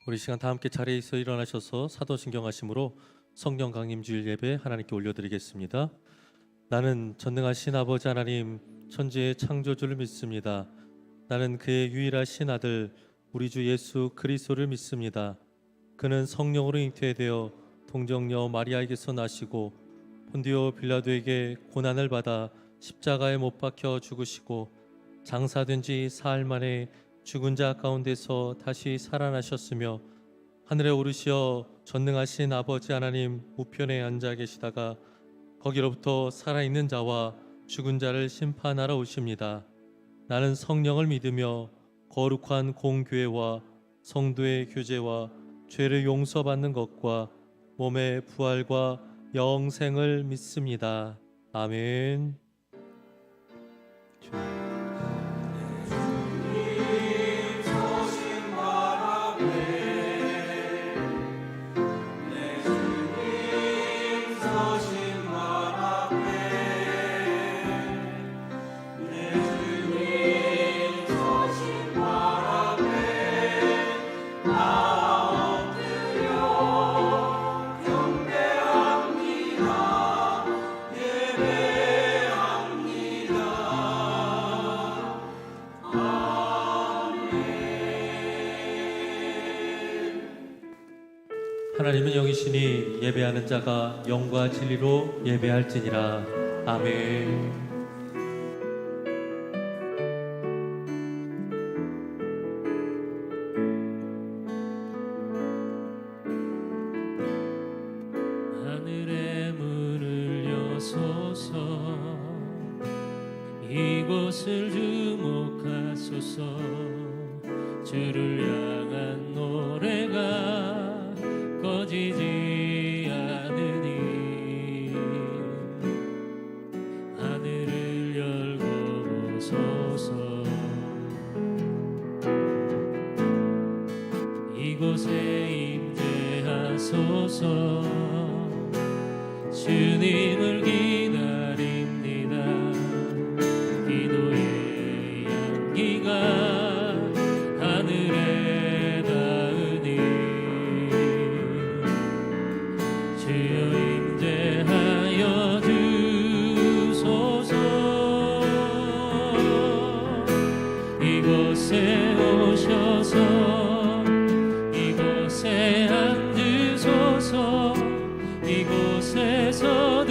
우리 시간 다 함께 자리에서 일어나셔서 사도신경 하심으로 성령 강림 주일 예배 하나님께 올려드리겠습니다. 나는 전능하신 아버지 하나님 천지의 창조주를 믿습니다. 나는 그의 유일하신 아들 우리 주 예수 그리스도를 믿습니다. 그는 성령으로 잉태되어 동정녀 마리아에게서 나시고 본디오 빌라도에게 고난을 받아 십자가에 못 박혀 죽으시고 장사된 지 사흘 만에 죽은 자 가운데서 다시 살아나셨으며 하늘에 오르시어 전능하신 아버지 하나님 우편에 앉아 계시다가 거기로부터 살아있는 자와 죽은 자를 심판하러 오십니다. 나는 성령을 믿으며 거룩한 공교회와 성도의 교제와 죄를 용서받는 것과 몸의 부활과 영생을 믿습니다. 아멘. 하나님은 영이시니 예배하는 자가 영과 진리로 예배할지니라. 아멘. 하늘의 문을 여소서 이곳을 주목하소서 주를 향한 노래가 꺼지지 않으니 하늘을 열고 보소서 이곳에 임재하소서 주님을 기다립니다. 기도의 향기가 하늘에 닿으니 주여 임재하여 주소서. 이곳에 오셔서 이곳에 앉으소서. 이곳에서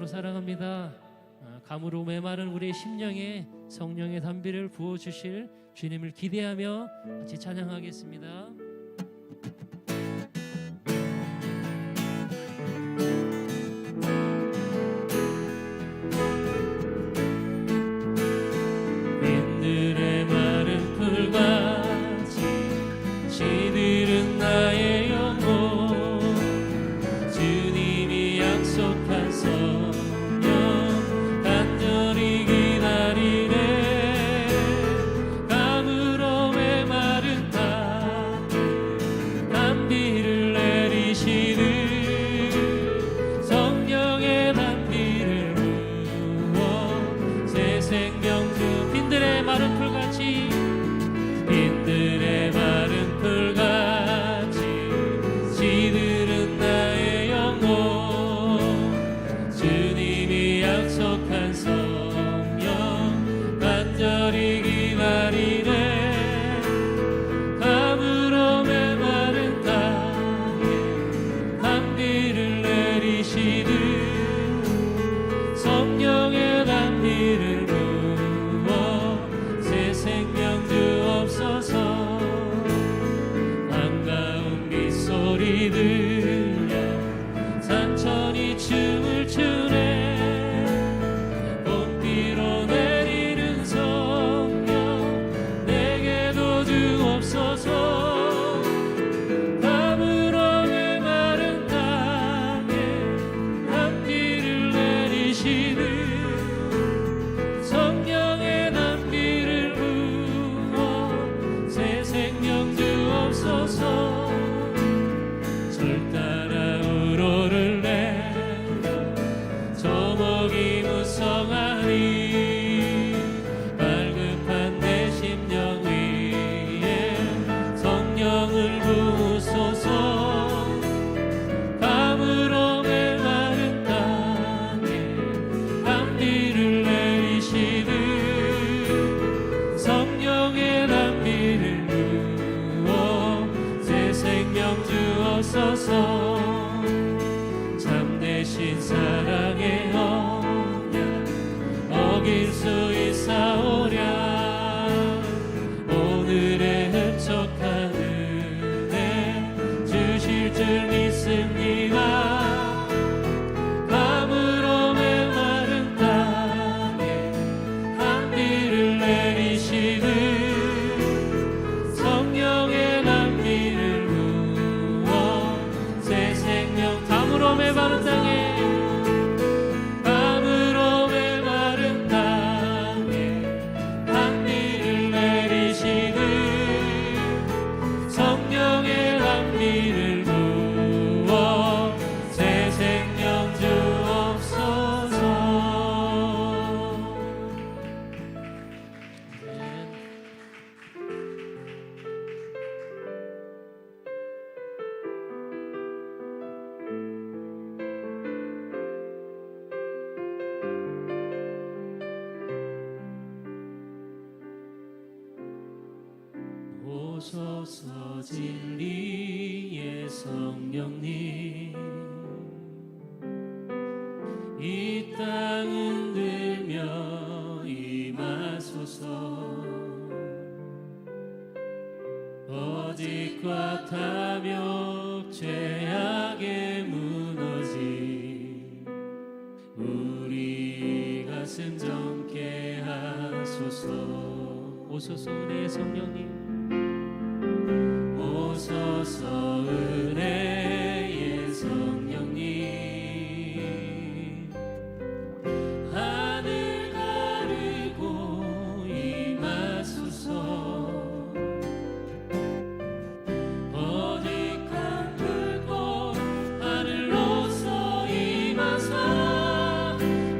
진심으로 사랑합니다. 감으로 메마른 우리의 심령에 성령의 담비를 부어주실 주님을 기대하며 같이 찬양하겠습니다. 빈들의 마른 풀같이 시들은 나의 영혼 주님이 약속한 성령 간절히 기다리네 감으로 메마른 담비를 내리시는 성령의 담비를 부어 새 생명 주 빈들의 마른 풀같이 빈들의 마른 풀같이 시들은 나의 영혼 주님이 약속한 성령 간절히 기다리네 감으로 메마른 땅에 담비를 내리시는 성령의 담비를 부어 새 생명 주옵소서 반가운 빗소리 들려 산천이 춤을 추네 봄비로 내리는 성령 내게도 주옵소서 감으로 메마른 땅에 담비를 내리시는 성령의 담비를 부어 새 생명 주옵소서 절 따라 우로를 내려 저목이 무성하니 발급한 내 심령 위에 성령을 부으소서 감으로 메마른 땅에 담비를 내리시는 성령의 담비를 부어 새 생명 주옵소서 참되신 사랑의 언약 어길 수 있사오랴 오늘의 흡족한 은혜 주실 줄 믿습니다 감으로 메마른 땅에 담비를 내리시는 성령의 담비를 부어 새 생명 감으로 메마른 땅에 감으로 메마른 땅에 담비를 내리시는 성령의 담비를 부어 새 생명 주옵소서. 오소서 진리의 성령님 이 땅 흔들며 임하소서 거짓과 탐욕 죄악에 무너진 우리 가슴 젊게 하소서 오소서 은혜의 성령님 오소서 은혜의 성령님 하늘 가르고 임하소서 거룩한 불꽃 하늘로서 임하사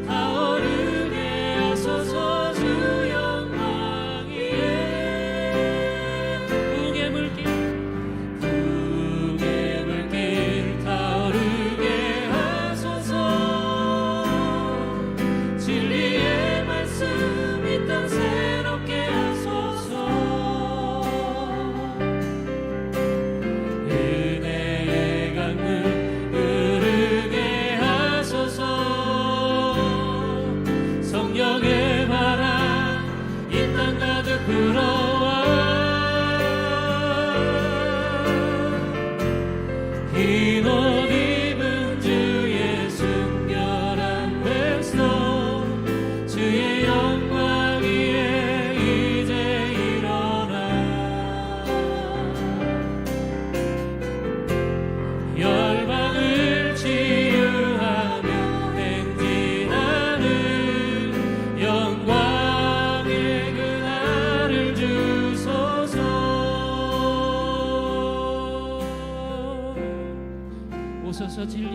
타오르게 하소서 주 영광 위에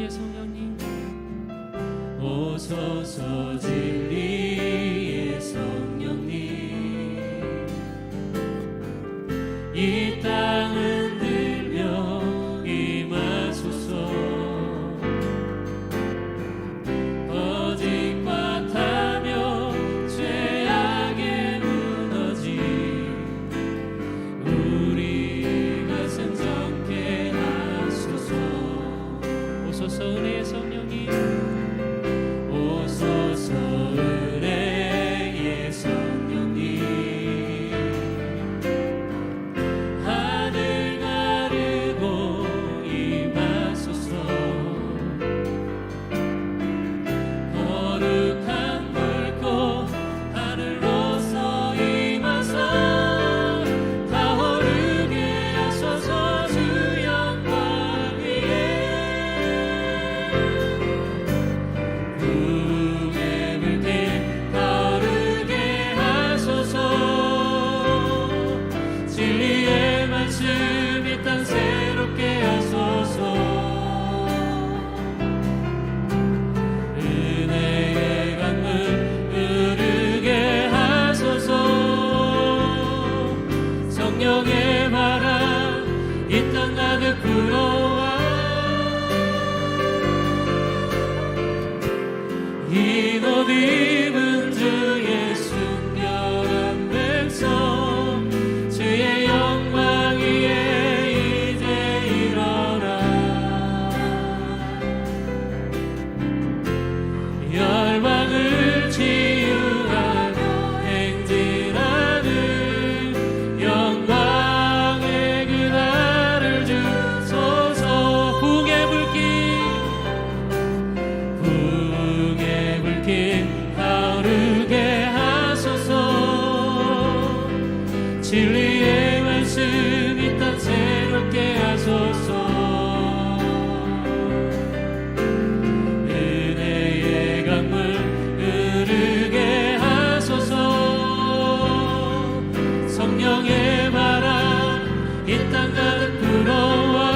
할렐루야 성령님 오소서 진리의 성령님 이 땅 흔들며 임하소서 거짓과 타며 죄악에 무너진 우리 가슴 정케 하소서 오소서 은혜의 성령님 오소서 은혜의 성령님 하늘 가르고 임하소서 거룩한 불꽃 하늘로서 임하사 타오르게 하소서 주 영광 위에 부흥의 불길 타오르게 하소서 진리의 말씀 이 땅 새롭게 하소서 은혜의 강물 흐르게 하소서 성령의 바람 이 땅 가득 불어와 흰 옷 입은 주의 순결한 백성 주의 영광 위에 이제 일어나 열방을 치유하며 행진하는 영광의 그날을 주소서 부흥의 불길 타오르게 하소서 진리의 말씀 이 땅 새롭게 하소서 은혜의 강물 흐르게 하소서 성령의 바람 이 땅 가득 불어와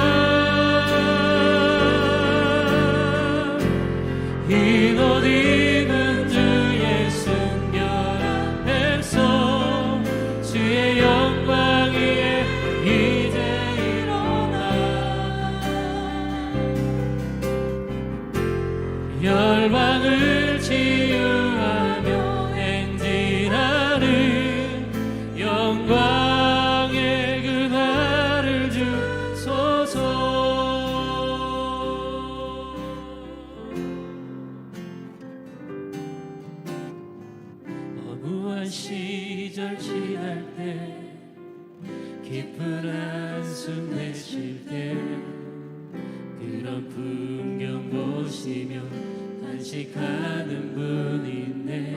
흰 옷 입은 주의 순결한 백성 주의 영광 위에 이제 일어나 열방을 치유하며 행진하는 영광의 그날을 주소서 허무한 시절 지날 때 깊은 한숨 내쉴 때 그런 풍경 보시며 간식하는 분이 있네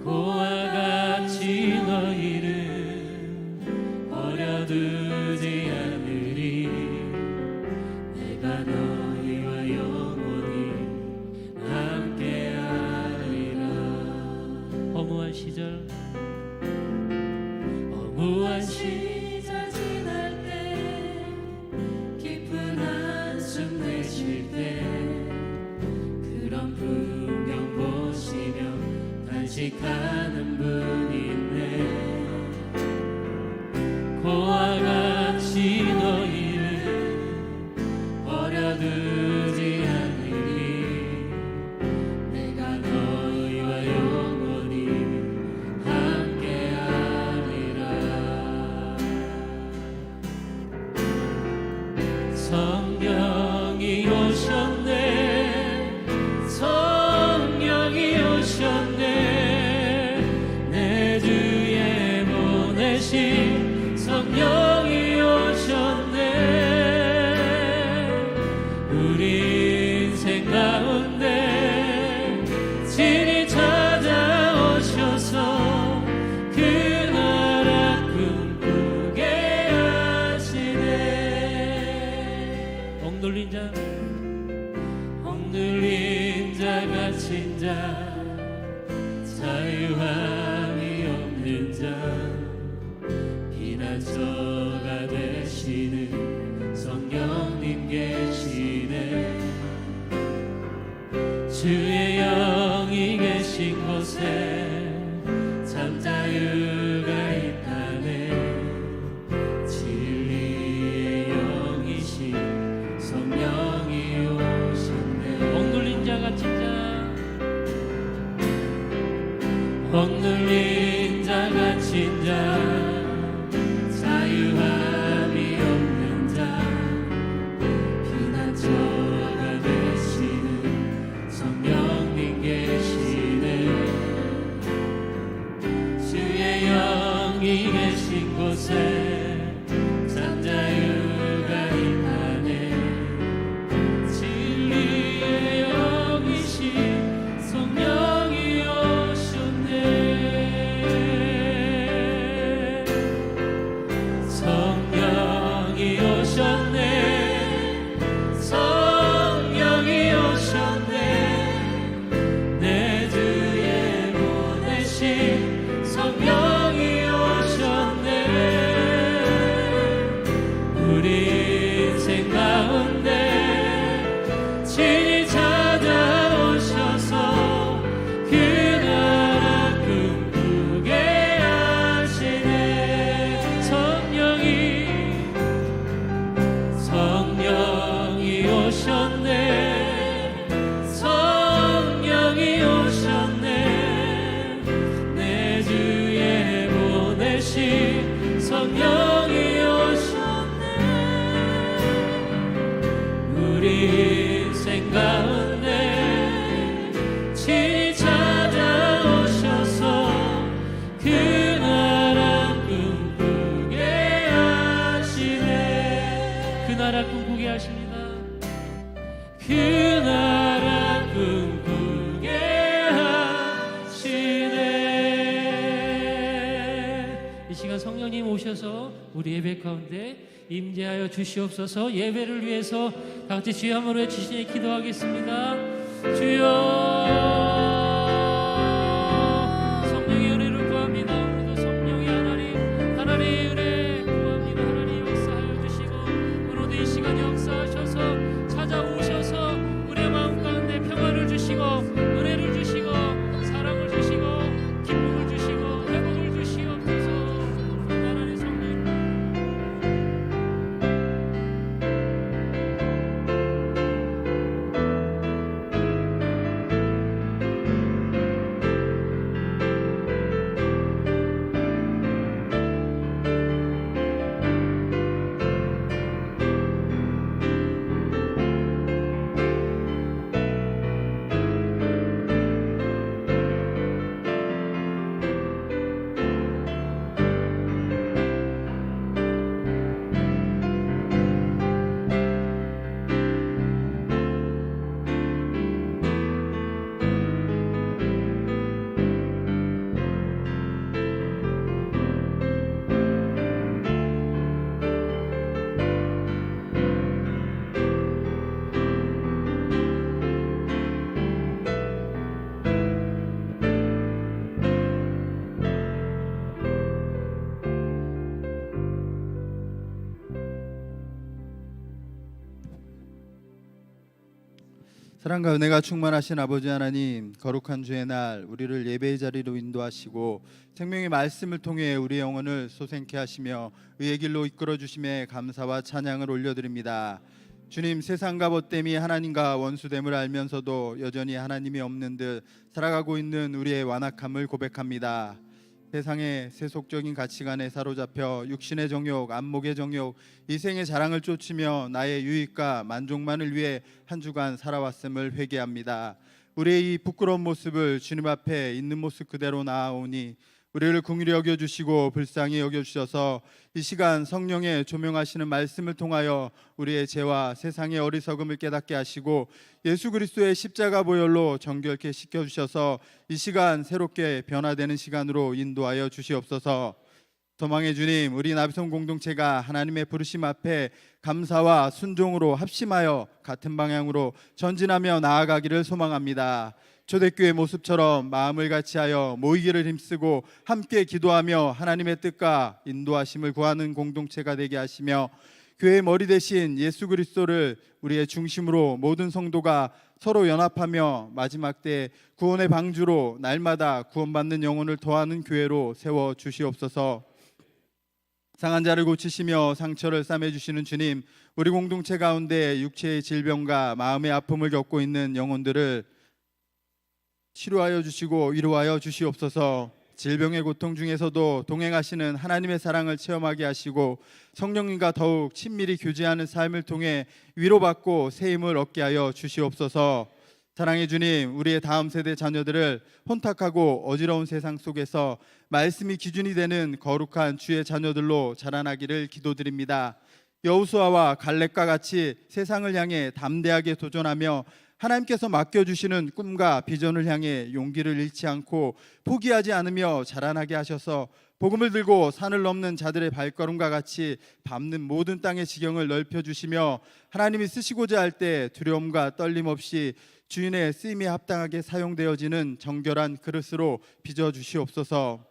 고와 같이 너희를 버려두지 않으리 내가 너희와 영원히 함께하리라 허무한 시절 허무한 시절 지날 때 깊은 한숨 내쉴 때 그런 풍경 보시며 간식하는 분이 있네 고와 같이 너희를 버려두지 않으리 내가 너희와 영원히 함께하리라 성령이 오셨네 성령이 오셨네 내 주에 보내신 성령이 오셨네 우리 인생 가운데 진히 찾아오셔서 그 나라 꿈꾸게 하시네 억눌린 자 갇힌 자 자유함이 없는 자 피난처가 되시는 성령님 계시 주의 영이 계신 곳에 참 자유가 있다네. 진리의 영이신 성령이 오셨네. 억눌린 자 갇힌 자, 억눌린 자 갇힌 자 자유함이 없는 자 피난처가 되시는 성령님 계시네. 주의 영이 계신 곳에 참 자유가 있다네. 진리의 영이신 성령이 오셨네. 성령이 오셨네. 성령이 오셨네. 내 주에 보내신 성령이 오셨네. 우리 인생 가운데 친히 찾아오셔서 그 나라 꿈꾸게 하시네. 성령이 오셨네. 성령이 오셨네. 내 주에 보내신 성령이 오셨네. 우리 인생 가운데 친히 찾아오셔서 그 나라 꿈꾸게 하시네. 그 나라 꿈꾸게 하십니다. 그 나라 꿈꾸게 하시네. 이 시간 성령님 오셔서 우리 예배 가운데 임재하여 주시옵소서. 예배를 위해서 다 같이 주여 한번 외치시니 기도하겠습니다. 주여, 성령의 은혜를 구합니다. 오늘도 성령의 하나님의 은혜 구합니다. 하나님 역사하여 주시고 오늘도 이 시간 역사하셔서 찾아오셔서 우리의 마음 가운데 평안을 주시고 은혜를 주시고 사랑을 주시고 기쁨을 주시고 회복을 주시옵소서. 하나님 성령 사랑과 은혜가 충만하신 아버지 하나님, 거룩한 주의 날 우리를 예배의 자리로 인도하시고 생명의 말씀을 통해 우리의 영혼을 솟행케 하시며 의의 길로 이끌어 주심에 감사와 찬양을 올려드립니다. 주님, 세상과 벗됨이 하나님과 원수됨을 알면서도 여전히 하나님이 없는 듯 살아가고 있는 우리의 완악함을 고백합니다. 세상의 세속적인 가치관에 사로잡혀 육신의 정욕, 안목의 정욕, 이생의 자랑을 쫓으며 나의 유익과 만족만을 위해 한 주간 살아왔음을 회개합니다. 우리의 이 부끄러운 모습을 주님 앞에 있는 모습 그대로 나아오니 우리를 긍휼히 여겨주시고 불쌍히 여겨주셔서 이 시간 성령의 조명하시는 말씀을 통하여 우리의 죄와 세상의 어리석음을 깨닫게 하시고 예수 그리스도의 십자가 보혈로 정결케 시켜주셔서 이 시간 새롭게 변화되는 시간으로 인도하여 주시옵소서. 소망의 주님, 우리 나비송 공동체가 하나님의 부르심 앞에 감사와 순종으로 합심하여 같은 방향으로 전진하며 나아가기를 소망합니다. 초대교회 모습처럼 마음을 같이하여 모이기를 힘쓰고 함께 기도하며 하나님의 뜻과 인도하심을 구하는 공동체가 되게 하시며 교회의 머리 대신 예수 그리스도를 우리의 중심으로 모든 성도가 서로 연합하며 마지막 때 구원의 방주로 날마다 구원받는 영혼을 더하는 교회로 세워 주시옵소서. 상한 자를 고치시며 상처를 싸매 주시는 주님, 우리 공동체 가운데 육체의 질병과 마음의 아픔을 겪고 있는 영혼들을 치료하여 주시고 위로하여 주시옵소서. 질병의 고통 중에서도 동행하시는 하나님의 사랑을 체험하게 하시고 성령님과 더욱 친밀히 교제하는 삶을 통해 위로받고 새 힘을 얻게 하여 주시옵소서. 사랑의 주님, 우리의 다음 세대 자녀들을 혼탁하고 어지러운 세상 속에서 말씀이 기준이 되는 거룩한 주의 자녀들로 자라나기를 기도드립니다. 여호수아와 갈렙과 같이 세상을 향해 담대하게 도전하며 하나님께서 맡겨주시는 꿈과 비전을 향해 용기를 잃지 않고 포기하지 않으며 자라나게 하셔서 복음을 들고 산을 넘는 자들의 발걸음과 같이 밟는 모든 땅의 지경을 넓혀주시며 하나님이 쓰시고자 할 때 두려움과 떨림 없이 주인의 쓰임에 합당하게 사용되어지는 정결한 그릇으로 빚어주시옵소서.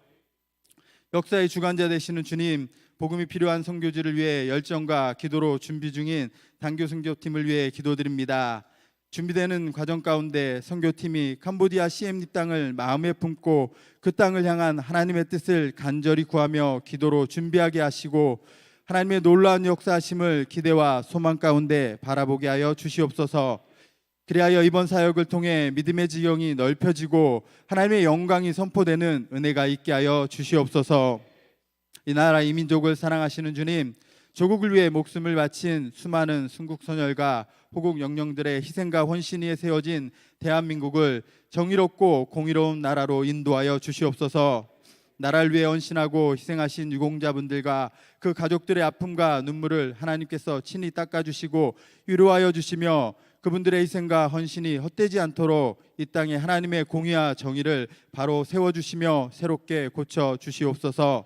역사의 주관자 되시는 주님, 복음이 필요한 선교지를 위해 열정과 기도로 준비 중인 단교 선교팀을 위해 기도드립니다. 준비되는 과정 가운데 선교팀이 캄보디아 시엠리 땅을 마음에 품고 그 땅을 향한 하나님의 뜻을 간절히 구하며 기도로 준비하게 하시고 하나님의 놀라운 역사하심을 기대와 소망 가운데 바라보게 하여 주시옵소서. 그리하여 이번 사역을 통해 믿음의 지경이 넓혀지고 하나님의 영광이 선포되는 은혜가 있게 하여 주시옵소서. 이 나라 이 민족을 사랑하시는 주님, 조국을 위해 목숨을 바친 수많은 순국선열과 호국 영령들의 희생과 헌신 위에 세워진 대한민국을 정의롭고 공의로운 나라로 인도하여 주시옵소서. 나라를 위해 헌신하고 희생하신 유공자분들과 그 가족들의 아픔과 눈물을 하나님께서 친히 닦아주시고 위로하여 주시며 그분들의 희생과 헌신이 헛되지 않도록 이 땅에 하나님의 공의와 정의를 바로 세워주시며 새롭게 고쳐주시옵소서.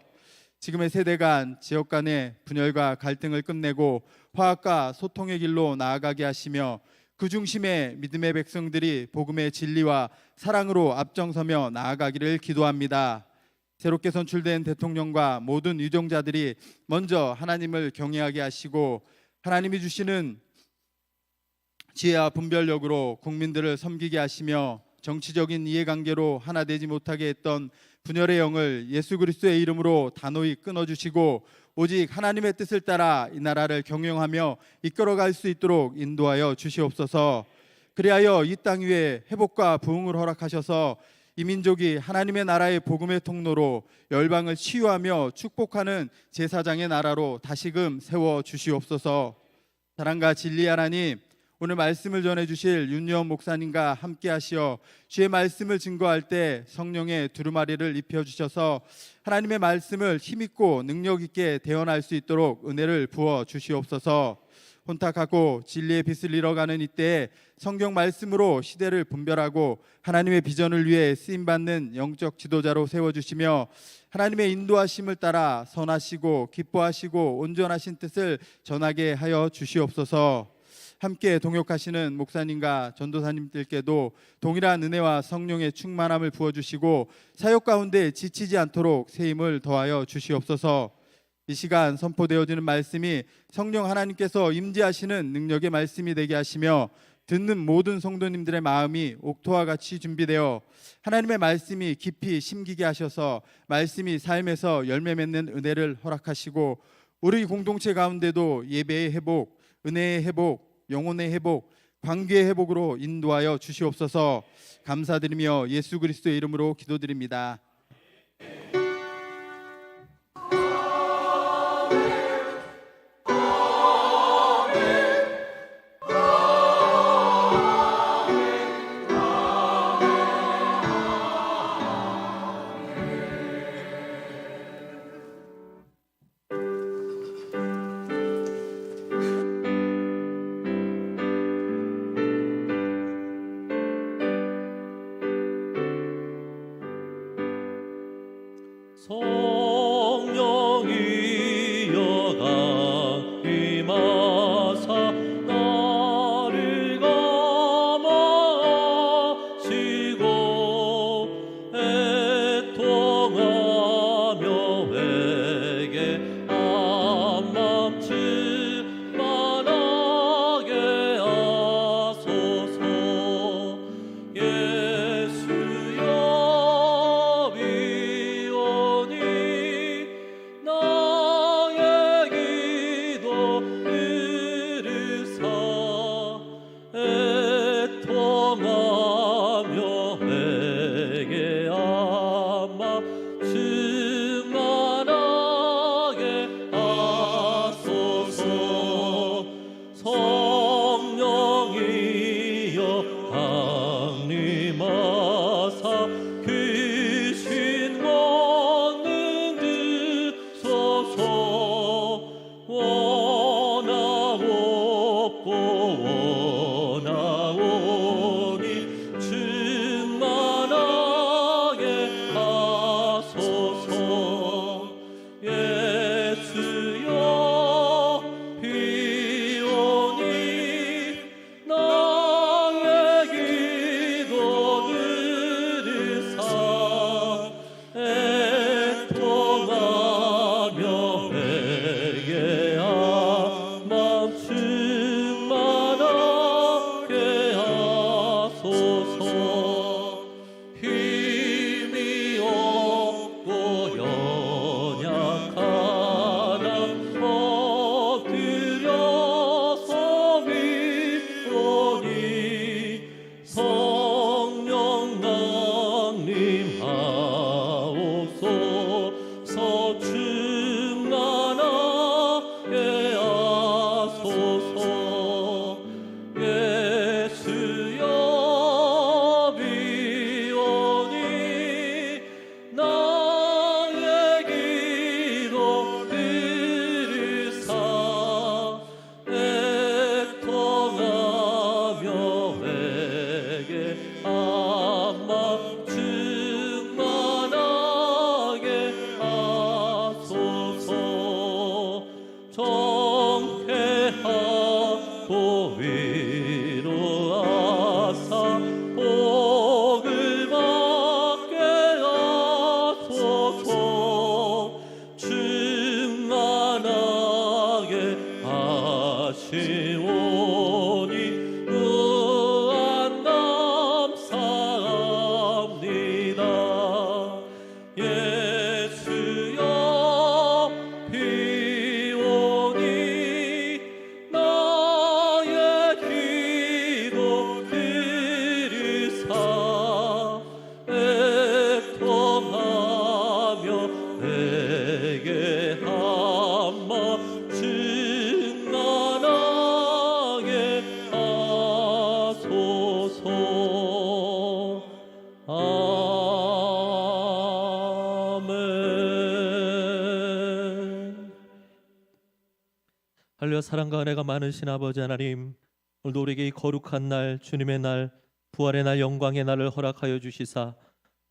지금의 세대 간 지역 간의 분열과 갈등을 끝내고 화합과 소통의 길로 나아가게 하시며 그 중심에 믿음의 백성들이 복음의 진리와 사랑으로 앞장서며 나아가기를 기도합니다. 새롭게 선출된 대통령과 모든 유정자들이 먼저 하나님을 경외하게 하시고 하나님이 주시는 지혜와 분별력으로 국민들을 섬기게 하시며 정치적인 이해관계로 하나 되지 못하게 했던 분열의 영을 예수 그리스도의 이름으로 단호히 끊어주시고 오직 하나님의 뜻을 따라 이 나라를 경영하며 이끌어갈 수 있도록 인도하여 주시옵소서. 그리하여 이 땅 위에 회복과 부흥을 허락하셔서 이 민족이 하나님의 나라의 복음의 통로로 열방을 치유하며 축복하는 제사장의 나라로 다시금 세워 주시옵소서. 사랑과 진리 하나님, 오늘 말씀을 전해주실 윤여원 목사님과 함께 하시어 주의 말씀을 증거할 때 성령의 두루마리를 입혀주셔서 하나님의 말씀을 힘있고 능력있게 대언할 수 있도록 은혜를 부어 주시옵소서. 혼탁하고 진리의 빛을 잃어가는 이때에 성경 말씀으로 시대를 분별하고 하나님의 비전을 위해 쓰임받는 영적 지도자로 세워주시며 하나님의 인도하심을 따라 선하시고 기뻐하시고 온전하신 뜻을 전하게 하여 주시옵소서. 함께 동역하시는 목사님과 전도사님들께도 동일한 은혜와 성령의 충만함을 부어주시고 사역 가운데 지치지 않도록 새 힘을 더하여 주시옵소서. 이 시간 선포되어지는 말씀이 성령 하나님께서 임재하시는 능력의 말씀이 되게 하시며 듣는 모든 성도님들의 마음이 옥토와 같이 준비되어 하나님의 말씀이 깊이 심기게 하셔서 말씀이 삶에서 열매 맺는 은혜를 허락하시고 우리 공동체 가운데도 예배의 회복, 은혜의 회복, 영혼의 회복, 관계의 회복으로 인도하여 주시옵소서. 감사드리며 예수 그리스도의 이름으로 기도드립니다. 위로하사 복을 받게 하소서. 충만하게 하시오니 무한 감사합니다. 예수여 비오니 나의 기도 들으사 애통하며 내게 한마 충만하게 하소서. 아멘. 할렐루야. 사랑과 은혜가 많으신 아버지 하나님, 오늘도 우리에게 이 거룩한 날, 주님의 날, 부활의 날, 영광의 날을 허락하여 주시사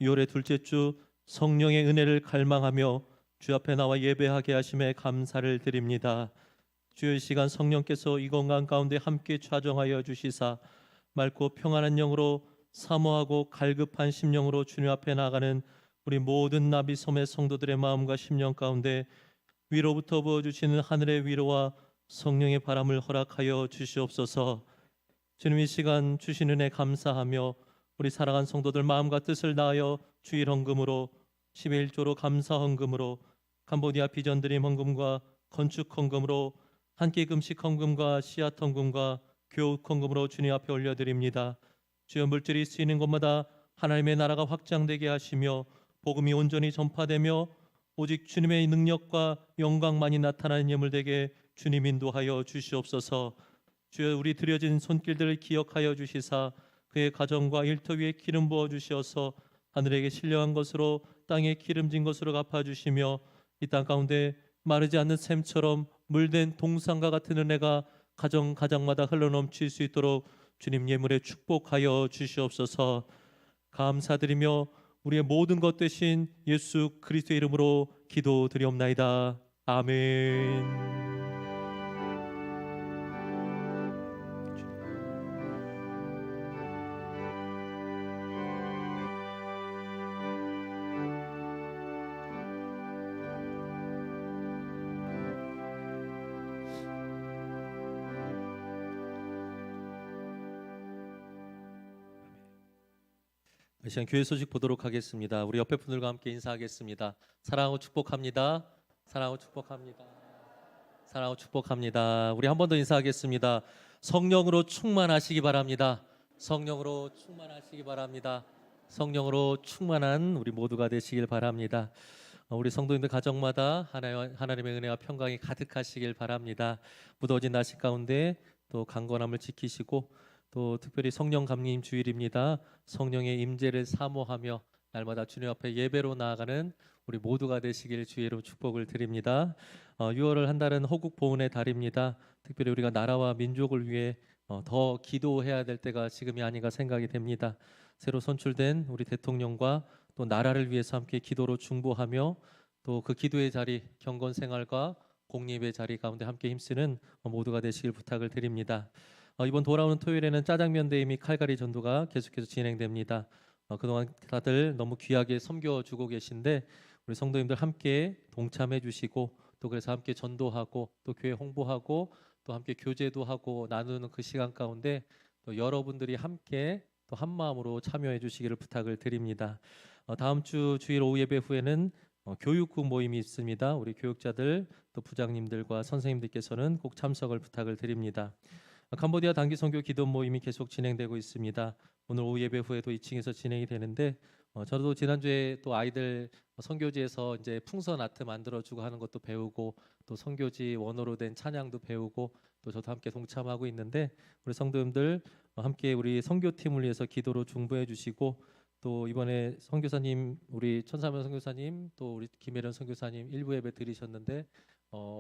6월의 둘째 주 성령의 은혜를 갈망하며 주 앞에 나와 예배하게 하심에 감사를 드립니다. 주의 시간 성령께서 이 공간 가운데 함께 좌정하여 주시사 맑고 평안한 영으로 사모하고 갈급한 심령으로 주님 앞에 나가는 우리 모든 나비섬의 성도들의 마음과 심령 가운데 위로부터 부어주시는 하늘의 위로와 성령의 바람을 허락하여 주시옵소서. 주님, 이 시간 주신 은혜 감사하며 우리 사랑한 성도들 마음과 뜻을 다하여 주일 헌금으로 11조로 감사 헌금으로 캄보디아 비전 드림 헌금과 건축 헌금으로 한 끼 금식 헌금과 씨앗 헌금과 교육 헌금으로 주님 앞에 올려드립니다. 주여, 물질이 쓰이는 곳마다 하나님의 나라가 확장되게 하시며 복음이 온전히 전파되며 오직 주님의 능력과 영광만이 나타나는 예물되게 주님 인도하여 주시옵소서. 주여, 우리 드려진 손길들을 기억하여 주시사 그의 가정과 일터 위에 기름 부어 주시어서 하늘에게 신령한 것으로 땅에 기름진 것으로 갚아주시며 이 땅 가운데 마르지 않는 샘처럼 물된 동산과 같은 은혜가 가정마다 흘러넘칠 수 있도록 주님 예물에 축복하여 주시옵소서. 감사드리며 우리의 모든 것 되신 예수 그리스도의 이름으로 기도드리옵나이다. 아멘. 이 시간 교회 소식 보도록 하겠습니다. 우리 옆에 분들과 함께 인사하겠습니다. 사랑하고 축복합니다. 사랑하고 축복합니다. 사랑하고 축복합니다. 우리 한 번 더 인사하겠습니다. 성령으로 충만하시기 바랍니다. 성령으로 충만하시기 바랍니다. 성령으로 충만한 우리 모두가 되시길 바랍니다. 우리 성도님들 가정마다 하나님의 은혜와 평강이 가득하시길 바랍니다. 무더워진 날씨 가운데 또 강건함을 지키시고 또 특별히 성령 감림 주일입니다. 성령의 임재를 사모하며 날마다 주님 앞에 예배로 나아가는 우리 모두가 되시길 주의로 축복을 드립니다. 6월을 한 달은 호국 보훈의 달입니다. 특별히 우리가 나라와 민족을 위해 더 기도해야 될 때가 지금이 아닌가 생각이 됩니다. 새로 선출된 우리 대통령과 또 나라를 위해서 함께 기도로 중보하며 또 그 기도의 자리, 경건 생활과 공립의 자리 가운데 함께 힘쓰는 모두가 되시길 부탁을 드립니다. 이번 돌아오는 토요일에는 짜장면 대회 및 칼갈이 전도가 계속해서 진행됩니다. 그동안 다들 너무 귀하게 섬겨주고 계신데 우리 성도님들 함께 동참해 주시고 또 그래서 함께 전도하고 또 교회 홍보하고 또 함께 교제도 하고 나누는 그 시간 가운데 또 여러분들이 함께 또 한 마음으로 참여해 주시기를 부탁을 드립니다. 다음 주 주일 오후 예배 후에는 교육국 모임이 있습니다. 우리 교육자들 또 부장님들과 선생님들께서는 꼭 참석을 부탁을 드립니다. 캄보디아 단기 선교 기도 모임이 계속 진행되고 있습니다. 오늘 오후 예배 후에도 2층에서 진행이 되는데 저도 지난주에 또 아이들 선교지에서 이제 풍선 아트 만들어주고 하는 것도 배우고 또 선교지 원어로 된 찬양도 배우고 또 저도 함께 동참하고 있는데 우리 성도님들 함께 우리 선교팀을 위해서 기도로 중보해 주시고 또 이번에 선교사님 우리 천사면 선교사님 또 우리 김혜련 선교사님 일부 예배 드리셨는데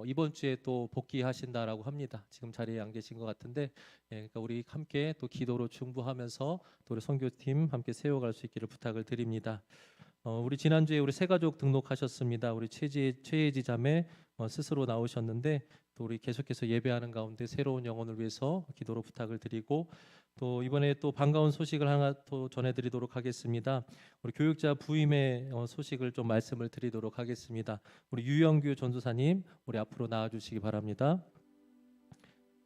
이번 주에 또 복귀하신다라고 합니다. 지금 자리에 안 계신 것 같은데 그러니까 우리 함께 또 기도로 중보하면서 또 우리 선교팀 함께 세워갈 수 있기를 부탁을 드립니다. 우리 지난주에 우리 새가족 등록하셨습니다. 우리 최예지 자매 스스로 나오셨는데 또 우리 계속해서 예배하는 가운데 새로운 영혼을 위해서 기도로 부탁을 드리고 또 이번에 또 반가운 소식을 하나 또 전해드리도록 하겠습니다. 우리 교육자 부임의 소식을 좀 말씀을 드리도록 하겠습니다. 우리 유영규 전도사님 우리 앞으로 나와주시기 바랍니다.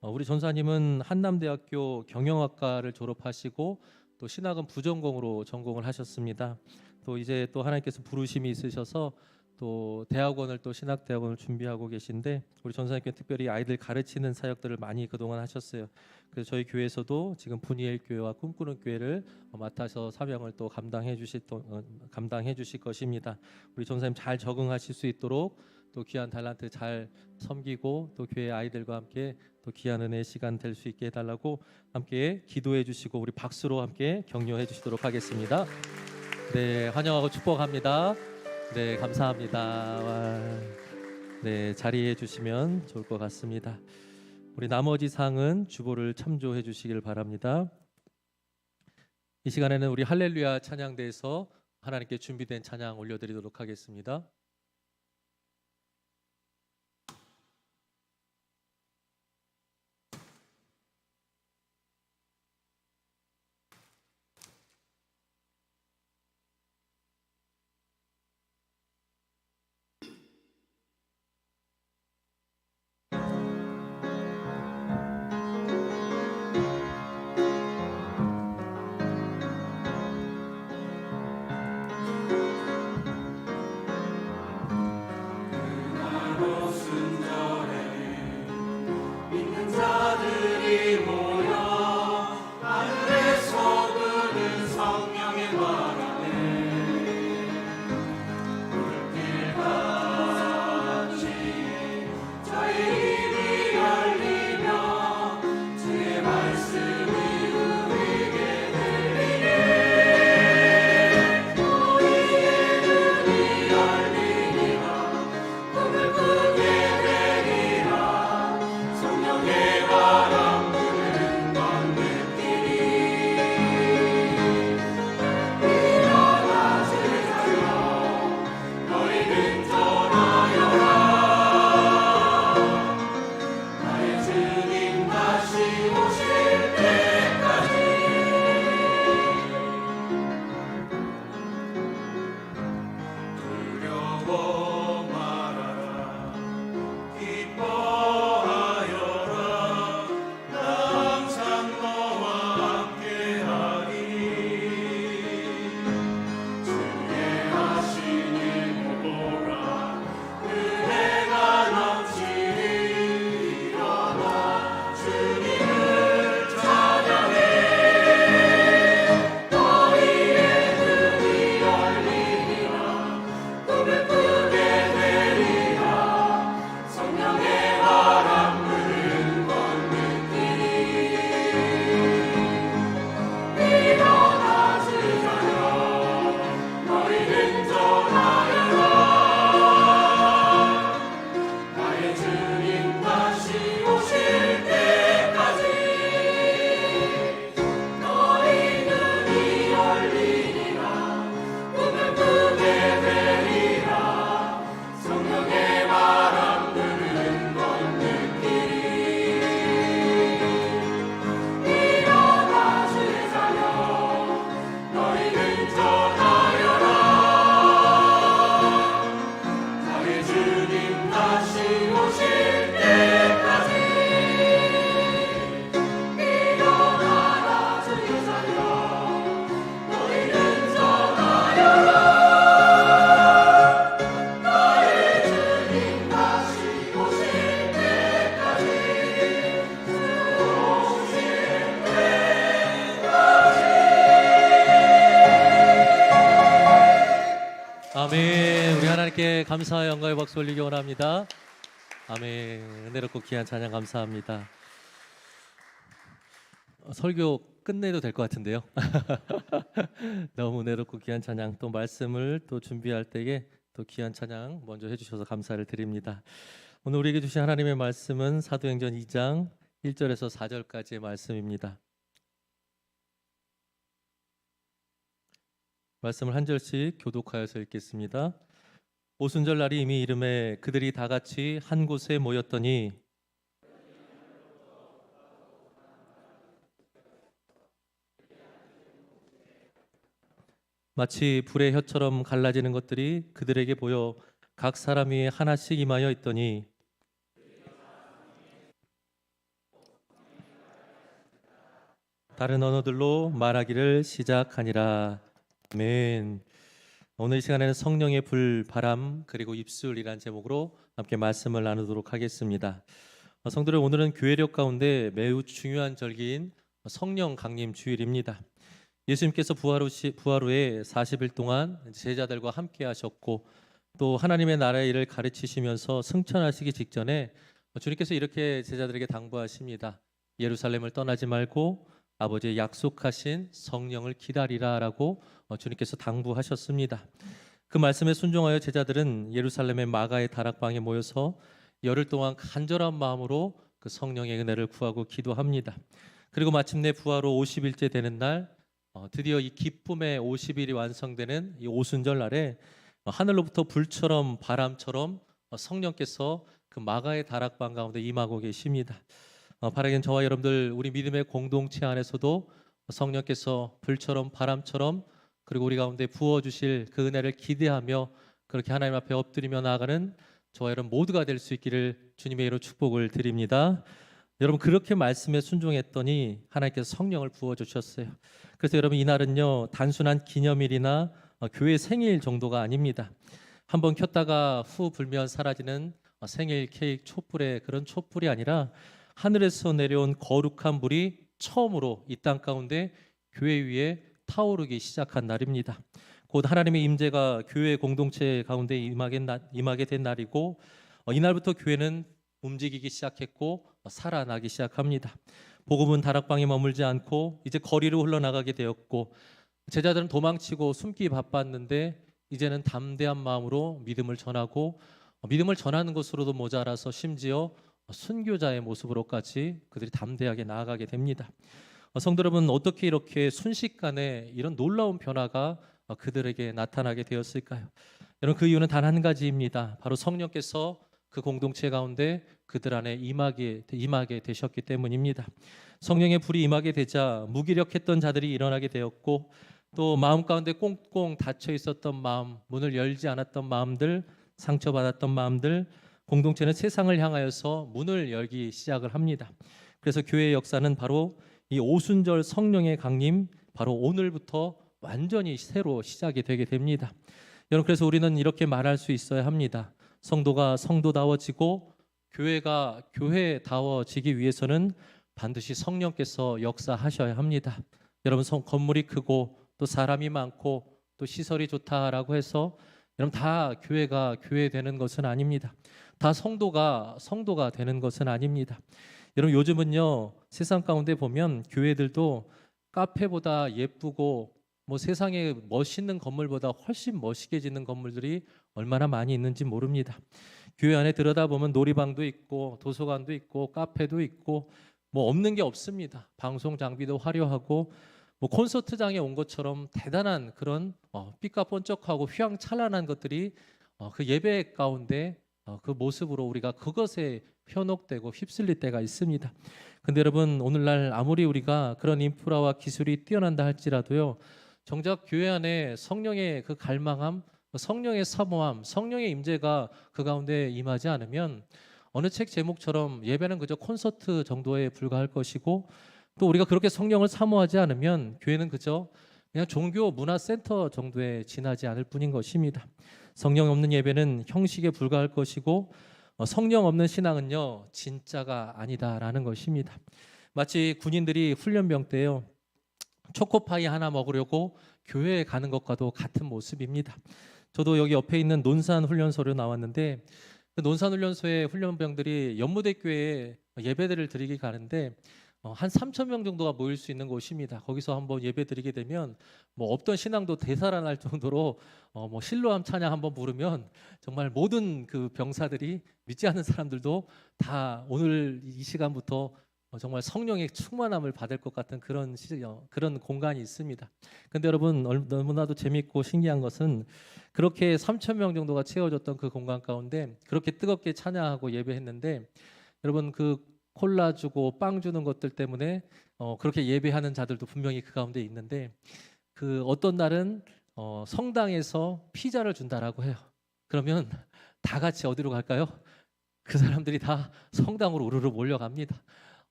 우리 전사님은 한남대학교 경영학과를 졸업하시고 또 신학은 부전공으로 전공을 하셨습니다. 또 이제 또 하나님께서 부르심이 있으셔서 또 대학원을 또 신학대학원을 준비하고 계신데 우리 전사님께 특별히 아이들 가르치는 사역들을 많이 그동안 하셨어요. 그래서 저희 교회에서도 지금 분이엘 교회와 꿈꾸는 교회를 맡아서 사명을 또 감당해 주실 것입니다. 우리 전사님 잘 적응하실 수 있도록 또 귀한 달란트 잘 섬기고 또 교회 아이들과 함께 또 귀한 은혜의 시간 될 수 있게 해달라고 함께 기도해 주시고 우리 박수로 함께 격려해 주시도록 하겠습니다. 네, 환영하고 축복합니다. 네, 감사합니다. 와, 네, 자리해 주시면 좋을 것 같습니다. 우리 나머지 사항은 주보를 참조해 주시길 바랍니다. 이 시간에는 우리 할렐루야 찬양대에서 하나님께 준비된 찬양 올려드리도록 하겠습니다. 아멘. 우리 하나님께 감사와 영광의 박수 올리기 원합니다. 아멘. 은혜롭고 귀한 찬양 감사합니다. 설교 끝내도 될 것 같은데요. 너무 은혜롭고 귀한 찬양 또 말씀을 또 준비할 때에 또 귀한 찬양 먼저 해주셔서 감사를 드립니다. 오늘 우리에게 주신 하나님의 말씀은 사도행전 2장 1절에서 4절까지의 말씀입니다. 말씀을 한 절씩 교독하여서 읽겠습니다. 오순절 날이 이미 이름에 그들이 다 같이 한 곳에 모였더니 마치 불의 혀처럼 갈라지는 것들이 그들에게 보여 각 사람 위에 하나씩 임하여 있더니 다른 언어들로 말하기를 시작하니라. 아멘. 오늘 이 시간에는 성령의 불, 바람, 그리고 입술이란 제목으로 함께 말씀을 나누도록 하겠습니다. 성도들, 오늘은 교회력 가운데 매우 중요한 절기인 성령 강림 주일입니다. 예수님께서 부활 후에 40일 동안 제자들과 함께 하셨고 또 하나님의 나라의 일을 가르치시면서 승천하시기 직전에 주님께서 이렇게 제자들에게 당부하십니다. 예루살렘을 떠나지 말고 아버지의 약속하신 성령을 기다리라라고 주님께서 당부하셨습니다. 그 말씀에 순종하여 제자들은 예루살렘의 마가의 다락방에 모여서 열흘 동안 간절한 마음으로 그 성령의 은혜를 구하고 기도합니다. 그리고 마침내 부활 후 50일째 되는 날, 드디어 이 기쁨의 50일이 완성되는 이 오순절 날에 하늘로부터 불처럼 바람처럼 성령께서 그 마가의 다락방 가운데 임하고 계십니다. 바라기는 저와 여러분들 우리 믿음의 공동체 안에서도 성령께서 불처럼 바람처럼 그리고 우리 가운데 부어주실 그 은혜를 기대하며 그렇게 하나님 앞에 엎드리며 나아가는 저와 여러분 모두가 될 수 있기를 주님의 이름으로 축복을 드립니다. 여러분, 그렇게 말씀에 순종했더니 하나님께서 성령을 부어주셨어요. 그래서 여러분, 이날은요 단순한 기념일이나 교회 생일 정도가 아닙니다. 한번 켰다가 후 불면 사라지는 생일 케이크 촛불의 그런 촛불이 아니라 하늘에서 내려온 거룩한 불이 처음으로 이 땅 가운데 교회 위에 타오르기 시작한 날입니다. 곧 하나님의 임재가 교회 공동체 가운데 임하게 된 날이고 이날부터 교회는 움직이기 시작했고 살아나기 시작합니다. 복음은 다락방에 머물지 않고 이제 거리로 흘러나가게 되었고 제자들은 도망치고 숨기 바빴는데 이제는 담대한 마음으로 믿음을 전하고 믿음을 전하는 것으로도 모자라서 심지어 순교자의 모습으로까지 그들이 담대하게 나아가게 됩니다. 성도 여러분, 어떻게 이렇게 순식간에 이런 놀라운 변화가 그들에게 나타나게 되었을까요? 여러분, 그 이유는 단 한 가지입니다. 바로 성령께서 그 공동체 가운데 그들 안에 임하게 되셨기 때문입니다. 성령의 불이 임하게 되자 무기력했던 자들이 일어나게 되었고 또 마음 가운데 꽁꽁 닫혀 있었던 마음, 문을 열지 않았던 마음들, 상처받았던 마음들, 공동체는 세상을 향하여서 문을 열기 시작을 합니다. 그래서 교회의 역사는 바로 이 오순절 성령의 강림, 바로 오늘부터 완전히 새로 시작이 되게 됩니다. 여러분, 그래서 우리는 이렇게 말할 수 있어야 합니다. 성도가 성도다워지고 교회가 교회다워지기 위해서는 반드시 성령께서 역사하셔야 합니다. 여러분, 건물이 크고 또 사람이 많고 또 시설이 좋다라고 해서 여러분 다 교회가 교회되는 것은 아닙니다. 다 성도가 되는 것은 아닙니다. 여러분, 요즘은요 세상 가운데 보면 교회들도 카페보다 예쁘고 뭐 세상에 멋있는 건물보다 훨씬 멋있게 짓는 건물들이 얼마나 많이 있는지 모릅니다. 교회 안에 들여다보면 놀이방도 있고 도서관도 있고 카페도 있고 뭐 없는 게 없습니다. 방송 장비도 화려하고 뭐 콘서트장에 온 것처럼 대단한 그런 삐까뻔쩍하고 휘황찬란한 것들이 그 예배 가운데 그 모습으로 우리가 그것에 현혹되고 휩쓸릴 때가 있습니다. 근데 여러분, 오늘날 아무리 우리가 그런 인프라와 기술이 뛰어난다 할지라도요 정작 교회 안에 성령의 그 갈망함, 성령의 사모함, 성령의 임재가 그 가운데 임하지 않으면 어느 책 제목처럼 예배는 그저 콘서트 정도에 불과할 것이고 또 우리가 그렇게 성령을 사모하지 않으면 교회는 그저 그냥 종교 문화센터 정도에 지나지 않을 뿐인 것입니다. 성령 없는 예배는 형식에 불과할 것이고 성령 없는 신앙은요 진짜가 아니다라는 것입니다. 마치 군인들이 훈련병 때요 초코파이 하나 먹으려고 교회에 가는 것과도 같은 모습입니다. 저도 여기 옆에 있는 논산훈련소로 나왔는데 그 논산훈련소의 훈련병들이 연무대교회에 예배들을 드리기 가는데 한 3,000명 정도가 모일 수 있는 곳입니다. 거기서 한번 예배 드리게 되면 뭐 없던 신앙도 되살아날 정도로 뭐 실로암 찬양 한번 부르면 정말 모든 그 병사들이 믿지 않는 사람들도 다 오늘 이 시간부터 정말 성령의 충만함을 받을 것 같은 그런 공간이 있습니다. 근데 여러분 너무나도 재밌고 신기한 것은 그렇게 3천 명 정도가 채워졌던 그 공간 가운데 그렇게 뜨겁게 찬양하고 예배했는데 여러분 그 콜라 주고 빵 주는 것들 때문에 그렇게 예배하는 자들도 분명히 그 가운데 있는데 그 어떤 날은 성당에서 피자를 준다라고 해요. 그러면 다 같이 어디로 갈까요? 그 사람들이 다 성당으로 우르르 몰려갑니다.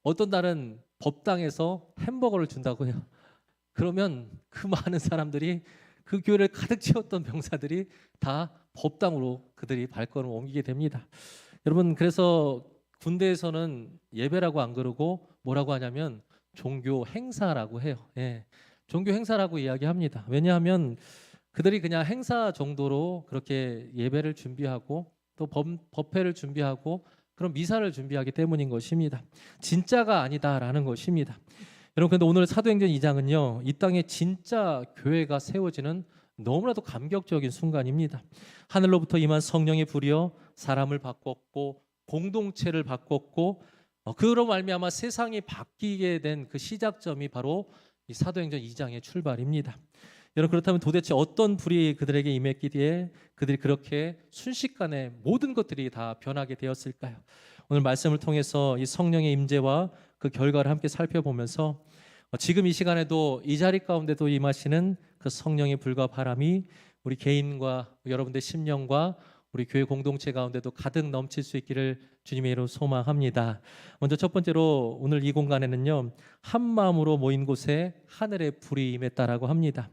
어떤 날은 법당에서 햄버거를 준다고 해요. 그러면 그 많은 사람들이 그 교회를 가득 채웠던 병사들이 다 법당으로 그들이 발걸음을 옮기게 됩니다. 여러분 그래서 군대에서는 예배라고 안 그러고 뭐라고 하냐면 종교 행사라고 해요. 예, 종교 행사라고 이야기합니다. 왜냐하면 그들이 그냥 행사 정도로 그렇게 예배를 준비하고 또 법회를 준비하고 그런 미사를 준비하기 때문인 것입니다. 진짜가 아니다라는 것입니다. 여러분 근데 오늘 사도행전 2장은요. 이 땅에 진짜 교회가 세워지는 너무나도 감격적인 순간입니다. 하늘로부터 임한 성령의 불이여 사람을 바꿨고 공동체를 바꿨고 그로 말미암아 세상이 바뀌게 된 그 시작점이 바로 이 사도행전 2장의 출발입니다. 여러분 그렇다면 도대체 어떤 불이 그들에게 임했기에 그들이 그렇게 순식간에 모든 것들이 다 변하게 되었을까요? 오늘 말씀을 통해서 이 성령의 임재와 그 결과를 함께 살펴보면서 지금 이 시간에도 이 자리 가운데도 임하시는 그 성령의 불과 바람이 우리 개인과 여러분들 심령과 우리 교회 공동체 가운데도 가득 넘칠 수 있기를 주님의 이름으로 소망합니다. 먼저 첫 번째로 오늘 이 공간에는요. 한 마음으로 모인 곳에 하늘의 불이 임했다라고 합니다.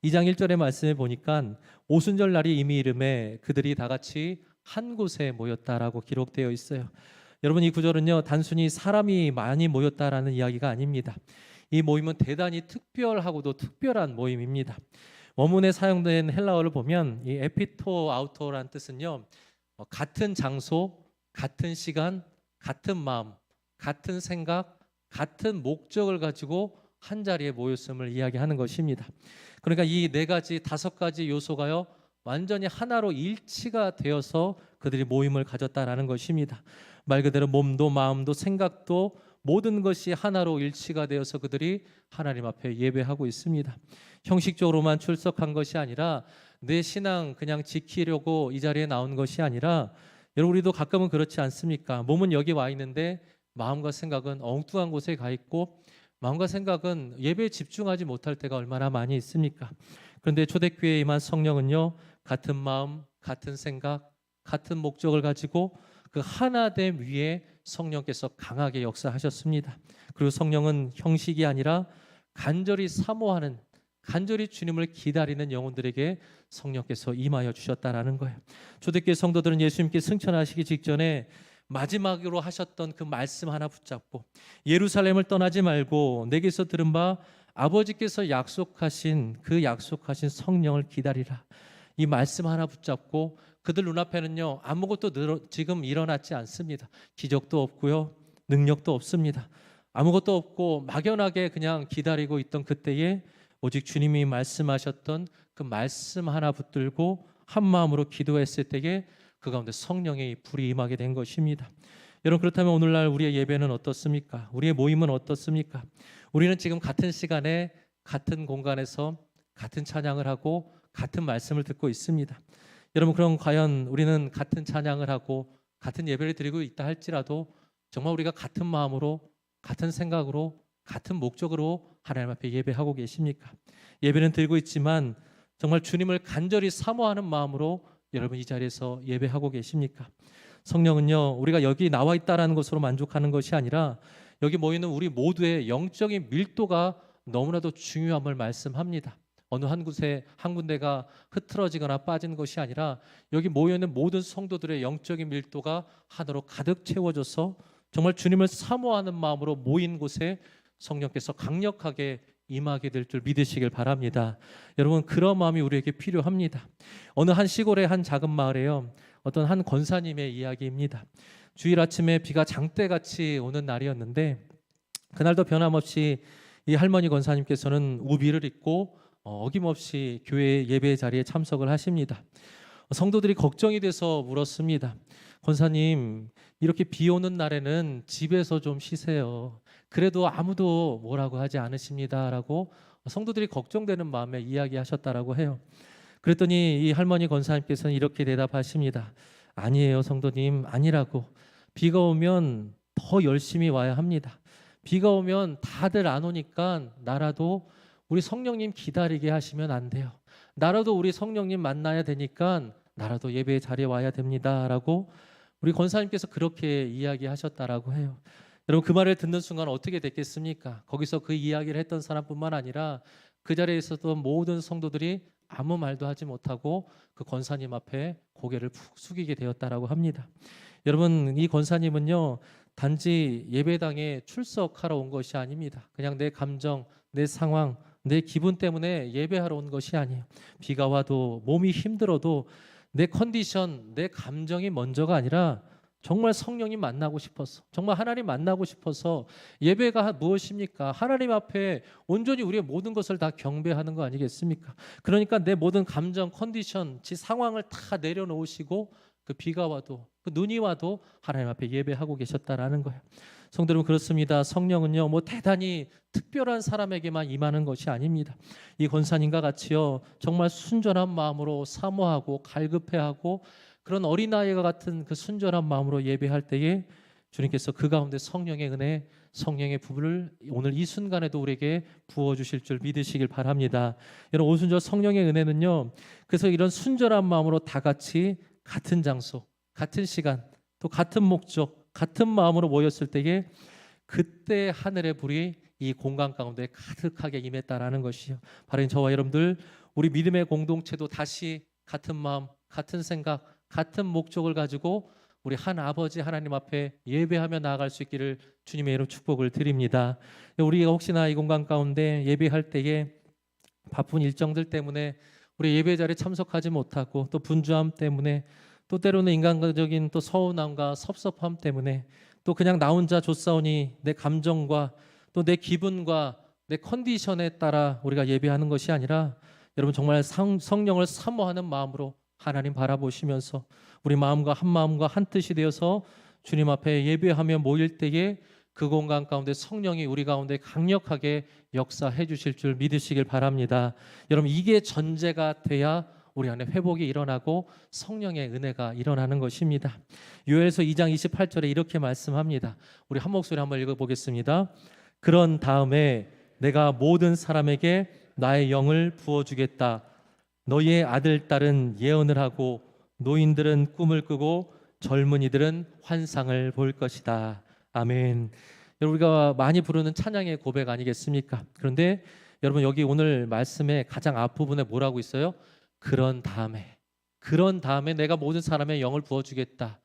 2장 1절의 말씀에 보니까 오순절 날이 이미 이름에 그들이 다 같이 한 곳에 모였다라고 기록되어 있어요. 여러분 이 구절은요. 단순히 사람이 많이 모였다라는 이야기가 아닙니다. 이 모임은 대단히 특별하고도 특별한 모임입니다. 원문에 사용된 헬라어를 보면 이 에피토 아우토라는 뜻은요. 같은 장소, 같은 시간, 같은 마음, 같은 생각, 같은 목적을 가지고 한 자리에 모였음을 이야기하는 것입니다. 그러니까 이 네 가지, 다섯 가지 요소가요. 완전히 하나로 일치가 되어서 그들이 모임을 가졌다라는 것입니다. 말 그대로 몸도 마음도 생각도 모든 것이 하나로 일치가 되어서 그들이 하나님 앞에 예배하고 있습니다. 형식적으로만 출석한 것이 아니라 내 신앙 그냥 지키려고 이 자리에 나온 것이 아니라 여러분 우리도 가끔은 그렇지 않습니까? 몸은 여기 와 있는데 마음과 생각은 엉뚱한 곳에 가 있고 마음과 생각은 예배에 집중하지 못할 때가 얼마나 많이 있습니까? 그런데 초대교회에 임한 성령은요. 같은 마음, 같은 생각, 같은 목적을 가지고 그 하나됨 위에 성령께서 강하게 역사하셨습니다. 그리고 성령은 형식이 아니라 간절히 사모하는 간절히 주님을 기다리는 영혼들에게 성령께서 임하여 주셨다라는 거예요. 초대교회 성도들은 예수님께 승천하시기 직전에 마지막으로 하셨던 그 말씀 하나 붙잡고 예루살렘을 떠나지 말고 내게서 들은 바 아버지께서 약속하신 그 약속하신 성령을 기다리라. 이 말씀 하나 붙잡고 그들 눈앞에는요 아무것도 지금 일어났지 않습니다. 기적도 없고요 능력도 없습니다. 아무것도 없고 막연하게 그냥 기다리고 있던 그때에 오직 주님이 말씀하셨던 그 말씀 하나 붙들고 한 마음으로 기도했을 때에 그 가운데 성령의 불이 임하게 된 것입니다. 여러분 그렇다면 오늘날 우리의 예배는 어떻습니까? 우리의 모임은 어떻습니까? 우리는 지금 같은 시간에 같은 공간에서 같은 찬양을 하고 같은 말씀을 듣고 있습니다. 여러분 그럼 과연 우리는 같은 찬양을 하고 같은 예배를 드리고 있다 할지라도 정말 우리가 같은 마음으로 같은 생각으로 같은 목적으로 하나님 앞에 예배하고 계십니까? 예배는 드리고 있지만 정말 주님을 간절히 사모하는 마음으로 여러분 이 자리에서 예배하고 계십니까? 성령은요 우리가 여기 나와 있다라는 것으로 만족하는 것이 아니라 여기 모이는 우리 모두의 영적인 밀도가 너무나도 중요함을 말씀합니다. 어느 한 군데가 흐트러지거나 빠진 것이 아니라 여기 모여있는 모든 성도들의 영적인 밀도가 하나로 가득 채워져서 정말 주님을 사모하는 마음으로 모인 곳에 성령께서 강력하게 임하게 될 줄 믿으시길 바랍니다. 여러분 그런 마음이 우리에게 필요합니다. 어느 한 시골의 한 작은 마을에요. 어떤 한 권사님의 이야기입니다. 주일 아침에 비가 장대같이 오는 날이었는데 그날도 변함없이 이 할머니 권사님께서는 우비를 입고 어김없이 교회 예배 자리에 참석을 하십니다. 성도들이 걱정이 돼서 물었습니다. 권사님, 이렇게 비 오는 날에는 집에서 좀 쉬세요. 그래도 아무도 뭐라고 하지 않으십니다라고 성도들이 걱정되는 마음에 이야기하셨다라고 해요. 그랬더니 이 할머니 권사님께서는 이렇게 대답하십니다. 아니에요, 성도님, 아니라고. 비가 오면 더 열심히 와야 합니다. 비가 오면 다들 안 오니까 나라도 우리 성령님 기다리게 하시면 안 돼요. 나라도 우리 성령님 만나야 되니까 나라도 예배 자리에 와야 됩니다라고 우리 권사님께서 그렇게 이야기하셨다라고 해요. 여러분, 그 말을 듣는 순간 어떻게 됐겠습니까? 거기서 그 이야기를 했던 사람뿐만 아니라 그 자리에 있었던 모든 성도들이 아무 말도 하지 못하고 그 권사님 앞에 고개를 푹 숙이게 되었다라고 합니다. 여러분, 이 권사님은요, 단지 예배당에 출석하러 온 것이 아닙니다. 그냥 내 감정, 내 상황, 내 기분 때문에 예배하러 온 것이 아니에요. 비가 와도 몸이 힘들어도 내 컨디션, 내 감정이 먼저가 아니라 정말 성령님 만나고 싶어서, 정말 하나님 만나고 싶어서. 예배가 무엇입니까? 하나님 앞에 온전히 우리의 모든 것을 다 경배하는 거 아니겠습니까? 그러니까 내 모든 감정, 컨디션, 지 상황을 다 내려놓으시고 그 비가 와도, 그 눈이 와도 하나님 앞에 예배하고 계셨다라는 거예요. 성도 여러분, 그렇습니다. 성령은요, 뭐 대단히 특별한 사람에게만 임하는 것이 아닙니다. 이 권사님과 같이요, 정말 순전한 마음으로 사모하고 갈급해하고 그런 어린아이와 같은 그 순전한 마음으로 예배할 때에 주님께서 그 가운데 성령의 은혜, 성령의 부부를 오늘 이 순간에도 우리에게 부어주실 줄 믿으시길 바랍니다. 여러분, 오순절 성령의 은혜는요, 그래서 이런 순전한 마음으로 다 같이 같은 장소, 같은 시간, 또 같은 목적, 같은 마음으로 모였을 때에 그때 하늘의 불이 이 공간 가운데 가득하게 임했다라는 것이요, 바로 저와 여러분들 우리 믿음의 공동체도 다시 같은 마음, 같은 생각, 같은 목적을 가지고 우리 한 아버지 하나님 앞에 예배하며 나아갈 수 있기를 주님의 이름 축복을 드립니다. 우리가 혹시나 이 공간 가운데 예배할 때에 바쁜 일정들 때문에 우리 예배 자리에 참석하지 못하고 또 분주함 때문에 또 때로는 인간적인 또 서운함과 섭섭함 때문에 또 그냥 나 혼자 조사오니 내 감정과 또 내 기분과 내 컨디션에 따라 우리가 예배하는 것이 아니라 여러분, 정말 성령을 사모하는 마음으로 하나님 바라보시면서 우리 마음과 한 뜻이 되어서 주님 앞에 예배하며 모일 때에 그 공간 가운데 성령이 우리 가운데 강력하게 역사해 주실 줄 믿으시길 바랍니다. 여러분, 이게 전제가 돼야 우리 안에 회복이 일어나고 성령의 은혜가 일어나는 것입니다. 요엘서 2장 28절에 이렇게 말씀합니다. 우리 한 목소리 한번 읽어보겠습니다. 그런 다음에 내가 모든 사람에게 나의 영을 부어주겠다. 너희의 아들 딸은 예언을 하고 노인들은 꿈을 꾸고 젊은이들은 환상을 볼 것이다. 아멘. 여러분, 우리가 많이 부르는 찬양의 고백 아니겠습니까? 그런데 여러분, 여기 오늘 말씀의 가장 앞부분에 뭐라고 있어요? 그런 다음에 내가 모든 사람의 영을 부어주겠다.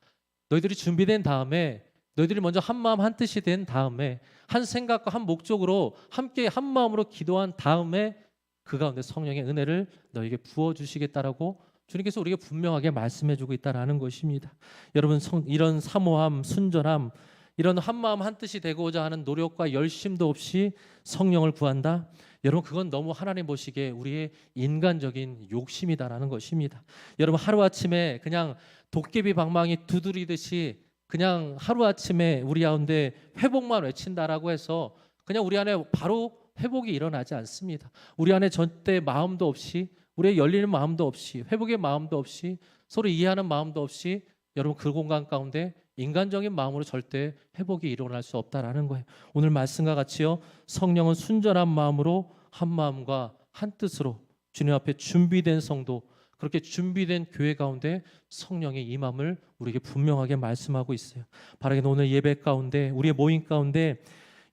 너희들이 준비된 다음에, 너희들이 먼저 한 마음 한 뜻이 된 다음에, 한 생각과 한 목적으로 함께 한 마음으로 기도한 다음에 그 가운데 성령의 은혜를 너에게 부어주시겠다라고 주님께서 우리에게 분명하게 말씀해주고 있다라는 것입니다. 여러분, 이런 사모함, 순전함, 이런 한 마음 한 뜻이 되고자 하는 노력과 열심도 없이 성령을 구한다? 여러분, 그건 너무 하나님 보시기에 우리의 인간적인 욕심이다라는 것입니다. 여러분, 하루아침에 그냥 도깨비 방망이 두드리듯이 그냥 하루아침에 우리 가운데 회복만 외친다라고 해서 그냥 우리 안에 바로 회복이 일어나지 않습니다. 우리 안에 전때 마음도 없이, 우리의 열리는 마음도 없이, 회복의 마음도 없이, 서로 이해하는 마음도 없이 여러분, 그 공간 가운데 인간적인 마음으로 절대 회복이 일어날 수 없다라는 거예요. 오늘 말씀과 같이요, 성령은 순전한 마음으로 한 마음과 한 뜻으로 주님 앞에 준비된 성도, 그렇게 준비된 교회 가운데 성령의 임함을 우리에게 분명하게 말씀하고 있어요. 바라기는 오늘 예배 가운데, 우리의 모임 가운데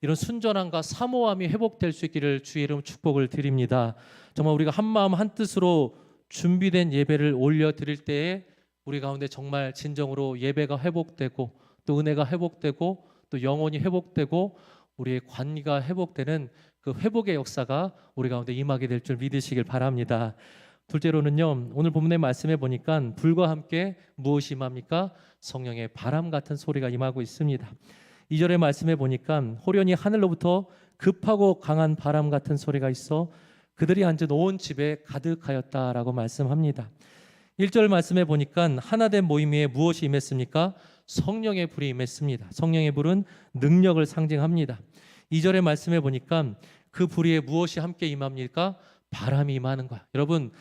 이런 순전함과 사모함이 회복될 수 있기를 주의 이름 축복을 드립니다. 정말 우리가 한 마음 한 뜻으로 준비된 예배를 올려드릴 때에 우리 가운데 정말 진정으로 예배가 회복되고 또 은혜가 회복되고 또 영혼이 회복되고 우리의 관계가 회복되는 그 회복의 역사가 우리 가운데 임하게 될 줄 믿으시길 바랍니다. 둘째로는요, 오늘 본문의 말씀에 보니까 불과 함께 무엇이 임합니까? 성령의 바람 같은 소리가 임하고 있습니다. 2절의 말씀에 보니까 호련히 하늘로부터 급하고 강한 바람 같은 소리가 있어 그들이 앉은 온 집에 가득하였다라고 말씀합니다. 1절 말씀에 보니까 하나된 모임 위에 무엇이 임했습니까? 성령의 불이 임했습니다. 성령의 불은 능력을 상징합니다. 2절의 말씀에 보니까 그 불 위에 무엇이 함께 임합니까? 바람이 임하는 거야. 여러분,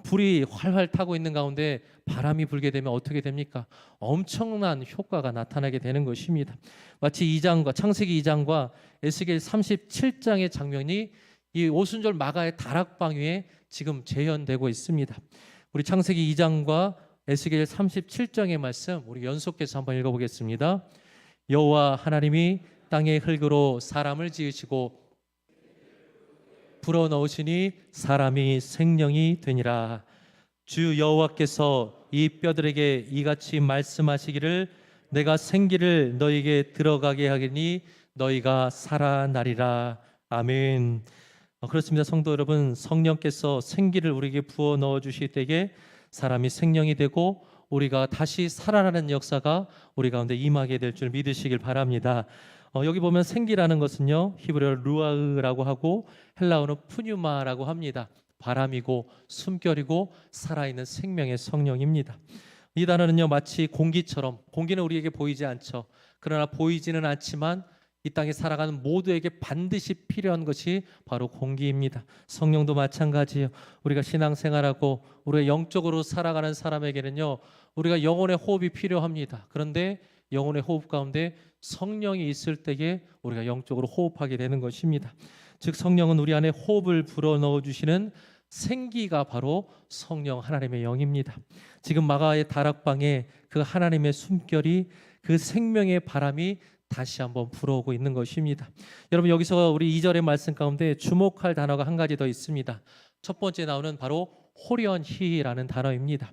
불이 활활 타고 있는 가운데 바람이 불게 되면 어떻게 됩니까? 엄청난 효과가 나타나게 되는 것입니다. 마치 2장과 창세기 2장과 에스겔 37장의 장면이 이 오순절 마가의 다락방 위에 지금 재현되고 있습니다. 우리 창세기 2장과 에스겔 37장의 말씀 우리 연속해서 한번 읽어보겠습니다. 여호와 하나님이 땅의 흙으로 사람을 지으시고 불어넣으시니 사람이 생명이 되니라. 주 여호와께서 이 뼈들에게 이같이 말씀하시기를 내가 생기를 너희에게 들어가게 하겠니 너희가 살아나리라. 아멘. 그렇습니다. 성도 여러분, 성령께서 생기를 우리에게 부어 넣어 주실 때에 사람이 생명이 되고 우리가 다시 살아나는 역사가 우리 가운데 임하게 될 줄 믿으시길 바랍니다. 여기 보면 생기라는 것은요, 히브리어 루아흐라고 하고 헬라어는 푸뉴마라고 합니다. 바람이고 숨결이고 살아있는 생명의 성령입니다. 이 단어는요, 마치 공기처럼, 공기는 우리에게 보이지 않죠. 그러나 보이지는 않지만 이 땅에 살아가는 모두에게 반드시 필요한 것이 바로 공기입니다. 성령도 마찬가지예요. 우리가 신앙생활하고 우리가 영적으로 살아가는 사람에게는요, 우리가 영혼의 호흡이 필요합니다. 그런데 영혼의 호흡 가운데 성령이 있을 때에 우리가 영적으로 호흡하게 되는 것입니다. 즉 성령은 우리 안에 호흡을 불어넣어 주시는 생기가 바로 성령 하나님의 영입니다. 지금 마가의 다락방에 그 하나님의 숨결이 그 생명의 바람이 다시 한번 불어오고 있는 것입니다. 여러분, 여기서 우리 2절의 말씀 가운데 주목할 단어가 한 가지 더 있습니다. 첫 번째 나오는 바로 호련히라는 단어입니다.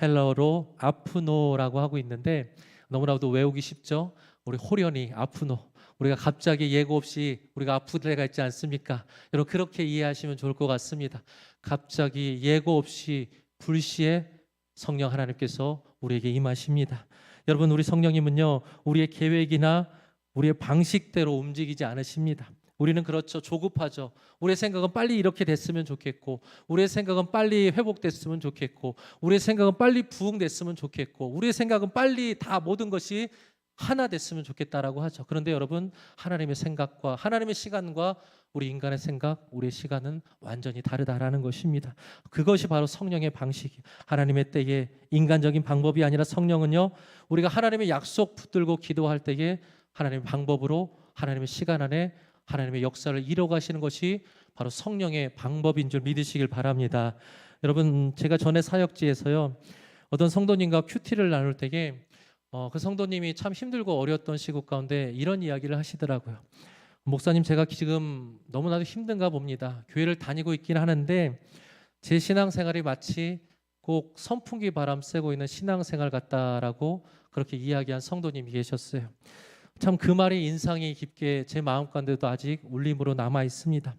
헬라어로 아프노라고 하고 있는데 너무나도 외우기 쉽죠. 우리 호련히, 아프노, 우리가 갑자기 예고 없이 우리가 아플 때가 있지 않습니까? 여러분, 그렇게 이해하시면 좋을 것 같습니다. 갑자기 예고 없이 불시에 성령 하나님께서 우리에게 임하십니다. 여러분, 우리 성령님은요, 우리의 계획이나 우리의 방식대로 움직이지 않으십니다. 우리는 그렇죠, 조급하죠. 우리의 생각은 빨리 이렇게 됐으면 좋겠고, 우리의 생각은 빨리 회복됐으면 좋겠고, 우리의 생각은 빨리 부흥됐으면 좋겠고, 우리의 생각은 빨리 다 모든 것이 하나 됐으면 좋겠다라고 하죠. 그런데 여러분, 하나님의 생각과 하나님의 시간과 우리 인간의 생각, 우리의 시간은 완전히 다르다라는 것입니다. 그것이 바로 성령의 방식이, 하나님의 때에 인간적인 방법이 아니라 성령은요, 우리가 하나님의 약속 붙들고 기도할 때에 하나님의 방법으로 하나님의 시간 안에 하나님의 역사를 이뤄가시는 것이 바로 성령의 방법인 줄 믿으시길 바랍니다. 여러분, 제가 전에 사역지에서요, 어떤 성도님과 큐티를 나눌 때에 그 성도님이 참 힘들고 어려웠던 시국 가운데 이런 이야기를 하시더라고요. 목사님, 제가 지금 너무나도 힘든가 봅니다. 교회를 다니고 있긴 하는데 제 신앙생활이 마치 꼭 선풍기 바람 쐬고 있는 신앙생활 같다라고 그렇게 이야기한 성도님이 계셨어요. 참 그 말이 인상이 깊게 제 마음 가운데도 아직 울림으로 남아 있습니다.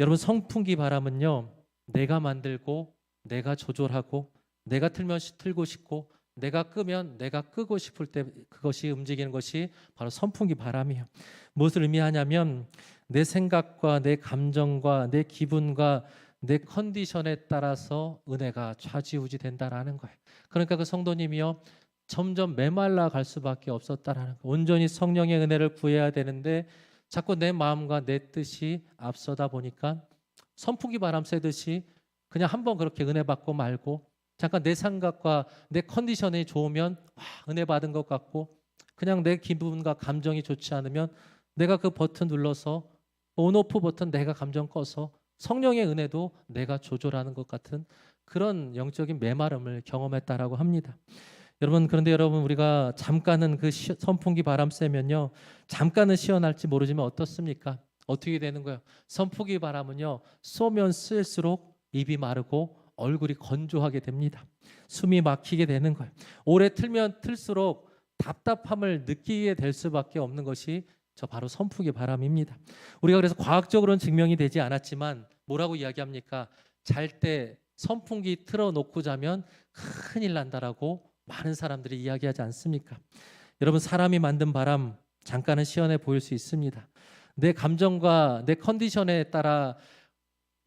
여러분, 선풍기 바람은요, 내가 만들고 내가 조절하고 내가 틀면 틀고 싶고 내가 끄면 내가 끄고 싶을 때 그것이 움직이는 것이 바로 선풍기 바람이에요. 무엇을 의미하냐면 내 생각과 내 감정과 내 기분과 내 컨디션에 따라서 은혜가 좌지우지 된다라는 거예요. 그러니까 그 성도님이요, 점점 메말라 갈 수밖에 없었다라는 거예요. 온전히 성령의 은혜를 구해야 되는데 자꾸 내 마음과 내 뜻이 앞서다 보니까 선풍기 바람 쐬듯이 그냥 한번 그렇게 은혜 받고 말고 잠깐 내 생각과 내 컨디션이 좋으면 은혜 받은 것 같고, 그냥 내 기분과 감정이 좋지 않으면 내가 그 버튼 눌러서 온오프 버튼 내가 감정 꺼서 성령의 은혜도 내가 조절하는 것 같은 그런 영적인 메마름을 경험했다라고 합니다. 여러분, 그런데 여러분, 우리가 잠깐은 그 선풍기 바람 쐬면요, 잠깐은 시원할지 모르지만 어떻습니까? 어떻게 되는 거예요? 선풍기 바람은요, 쏘면 쏠수록 입이 마르고 얼굴이 건조하게 됩니다. 숨이 막히게 되는 거예요. 오래 틀면 틀수록 답답함을 느끼게 될 수밖에 없는 것이 저 바로 선풍기 바람입니다. 우리가 그래서 과학적으로는 증명이 되지 않았지만 뭐라고 이야기합니까? 잘 때 선풍기 틀어놓고 자면 큰일 난다라고 많은 사람들이 이야기하지 않습니까? 여러분, 사람이 만든 바람 잠깐은 시원해 보일 수 있습니다. 내 감정과 내 컨디션에 따라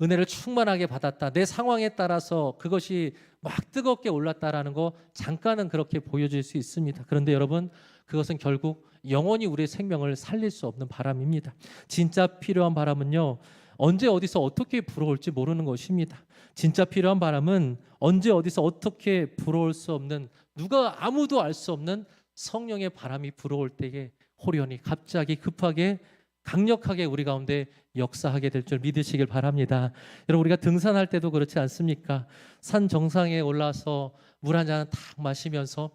은혜를 충만하게 받았다. 내 상황에 따라서 그것이 막 뜨겁게 올랐다라는 거 잠깐은 그렇게 보여질 수 있습니다. 그런데 여러분, 그것은 결국 영원히 우리의 생명을 살릴 수 없는 바람입니다. 진짜 필요한 바람은요, 언제 어디서 어떻게 불어올지 모르는 것입니다. 진짜 필요한 바람은 언제 어디서 어떻게 불어올 수 없는, 누가 아무도 알 수 없는 성령의 바람이 불어올 때에 호련히 갑자기 급하게 강력하게 우리 가운데 역사하게 될 줄 믿으시길 바랍니다. 여러분, 우리가 등산할 때도 그렇지 않습니까? 산 정상에 올라서 물 한 잔 탁 마시면서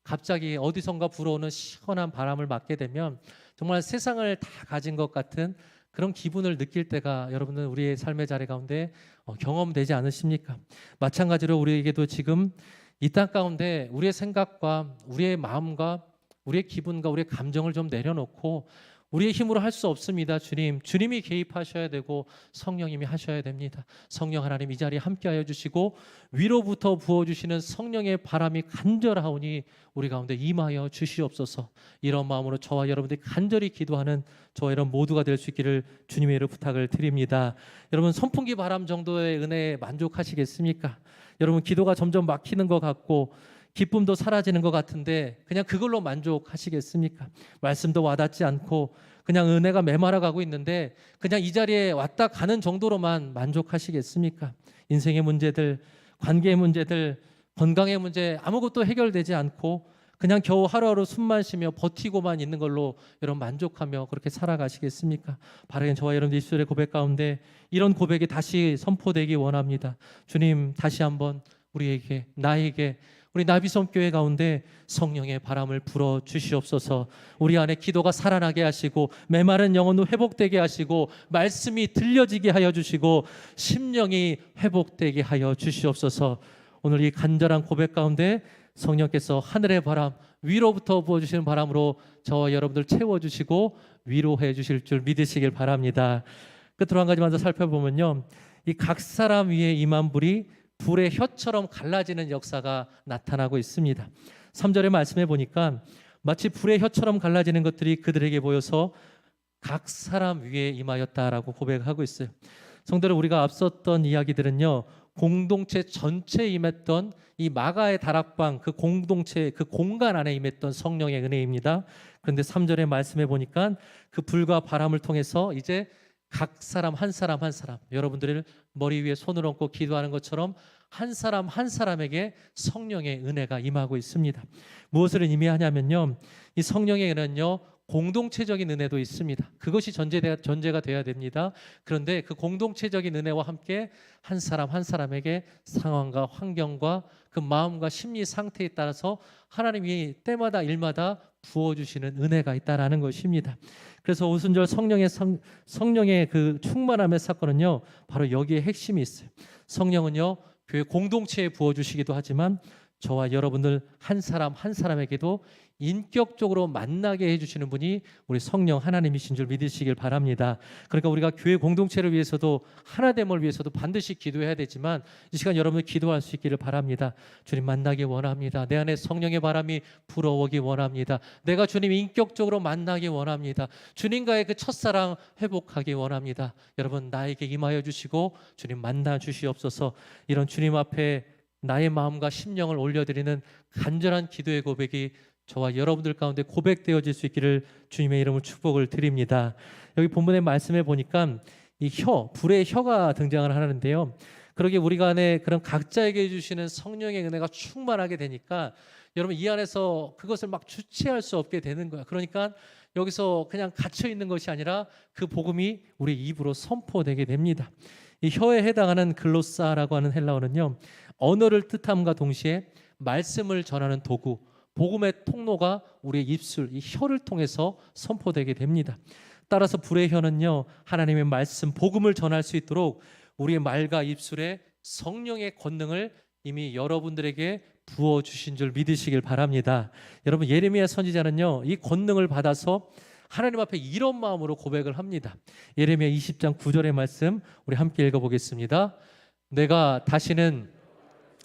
갑자기 어디선가 불어오는 시원한 바람을 맞게 되면 정말 세상을 다 가진 것 같은 그런 기분을 느낄 때가 여러분은 우리의 삶의 자리 가운데 경험되지 않으십니까? 마찬가지로 우리에게도 지금 이 땅 가운데 우리의 생각과 우리의 마음과 우리의 기분과 우리의 감정을 좀 내려놓고, 우리의 힘으로 할 수 없습니다. 주님이 개입하셔야 되고 성령님이 하셔야 됩니다. 성령 하나님 이 자리에 함께하여 주시고 위로부터 부어주시는 성령의 바람이 간절하오니 우리 가운데 임하여 주시옵소서. 이런 마음으로 저와 여러분들이 간절히 기도하는 저와 여러분 모두가 될 수 있기를 주님의 이름으로 부탁을 드립니다. 여러분, 선풍기 바람 정도의 은혜에 만족하시겠습니까? 여러분, 기도가 점점 막히는 것 같고 기쁨도 사라지는 것 같은데 그냥 그걸로 만족하시겠습니까? 말씀도 와닿지 않고 그냥 은혜가 메말아가고 있는데 그냥 이 자리에 왔다 가는 정도로만 만족하시겠습니까? 인생의 문제들, 관계의 문제들, 건강의 문제 아무것도 해결되지 않고 그냥 겨우 하루하루 숨만 쉬며 버티고만 있는 걸로 여러분 만족하며 그렇게 살아가시겠습니까? 바르게 저와 여러분들 입술의 고백 가운데 이런 고백이 다시 선포되기 원합니다. 주님, 다시 한번 우리에게, 나에게, 우리 나비섬교회 가운데 성령의 바람을 불어 주시옵소서. 우리 안에 기도가 살아나게 하시고 메마른 영혼도 회복되게 하시고 말씀이 들려지게 하여 주시고 심령이 회복되게 하여 주시옵소서. 오늘 이 간절한 고백 가운데 성령께서 하늘의 바람, 위로부터 부어주시는 바람으로 저와 여러분들 채워주시고 위로해 주실 줄 믿으시길 바랍니다. 끝으로 한 가지만 더 살펴보면요, 이 각 사람 위에 임한 불이 불의 혀처럼 갈라지는 역사가 나타나고 있습니다. 3절의 말씀해 보니까 마치 불의 혀처럼 갈라지는 것들이 그들에게 보여서 각 사람 위에 임하였다라고 고백하고 있어요. 성도들, 우리가 앞섰던 이야기들은요, 공동체 전체에 임했던 이 마가의 다락방, 그 공동체, 그 공간 안에 임했던 성령의 은혜입니다. 그런데 3절의 말씀해 보니까 그 불과 바람을 통해서 이제 각 사람 한 사람 한 사람, 여러분들을 머리 위에 손을 얹고 기도하는 것처럼 한 사람 한 사람에게 성령의 은혜가 임하고 있습니다. 무엇을 의미하냐면요, 이 성령의 은혜는요, 공동체적인 은혜도 있습니다. 그것이 전제가 돼야 됩니다. 그런데 그 공동체적인 은혜와 함께 한 사람 한 사람에게 상황과 환경과 그 마음과 심리 상태에 따라서 하나님이 때마다 일마다 부어주시는 은혜가 있다라는 것입니다. 그래서 오순절 성령의 그 충만함의 사건은요, 바로 여기에 핵심이 있어요. 성령은요, 교회 공동체에 부어주시기도 하지만 저와 여러분들 한 사람 한 사람에게도 인격적으로 만나게 해주시는 분이 우리 성령 하나님이신 줄 믿으시길 바랍니다. 그러니까 우리가 교회 공동체를 위해서도, 하나됨을 위해서도 반드시 기도해야 되지만 이 시간 여러분들 기도할 수 있기를 바랍니다. 주님 만나기 원합니다. 내 안에 성령의 바람이 불어오기 원합니다. 내가 주님 인격적으로 만나기 원합니다. 주님과의 그 첫사랑 회복하기 원합니다. 여러분, 나에게 임하여 주시고 주님 만나 주시옵소서. 이런 주님 앞에 나의 마음과 심령을 올려드리는 간절한 기도의 고백이 저와 여러분들 가운데 고백되어질 수 있기를 주님의 이름으로 축복을 드립니다. 여기 본문의 말씀에 보니까 이 혀, 불의 혀가 등장을 하는데요, 그러게 우리가 안에 그런 각자에게 주시는 성령의 은혜가 충만하게 되니까 여러분 이 안에서 그것을 막 주체할 수 없게 되는 거야. 그러니까 여기서 그냥 갇혀 있는 것이 아니라 그 복음이 우리 입으로 선포되게 됩니다. 이 혀에 해당하는 글로사라고 하는 헬라어는요, 언어를 뜻함과 동시에 말씀을 전하는 도구, 복음의 통로가 우리의 입술, 이 혀를 통해서 선포되게 됩니다. 따라서 불의 혀는요, 하나님의 말씀, 복음을 전할 수 있도록 우리의 말과 입술에 성령의 권능을 이미 여러분들에게 부어주신 줄 믿으시길 바랍니다. 여러분, 예레미야 선지자는요, 이 권능을 받아서 하나님 앞에 이런 마음으로 고백을 합니다. 예레미야 20장 9절의 말씀 우리 함께 읽어보겠습니다. 내가 다시는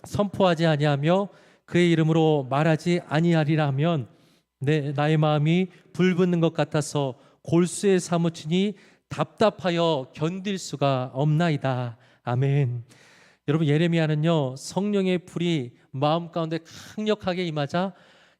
선포하지 아니하며 그의 이름으로 말하지 아니하리라 하면 나의 마음이 불붙는 것 같아서 골수에 사무치니 답답하여 견딜 수가 없나이다. 아멘. 여러분, 예레미야는요, 성령의 불이 마음 가운데 강력하게 임하자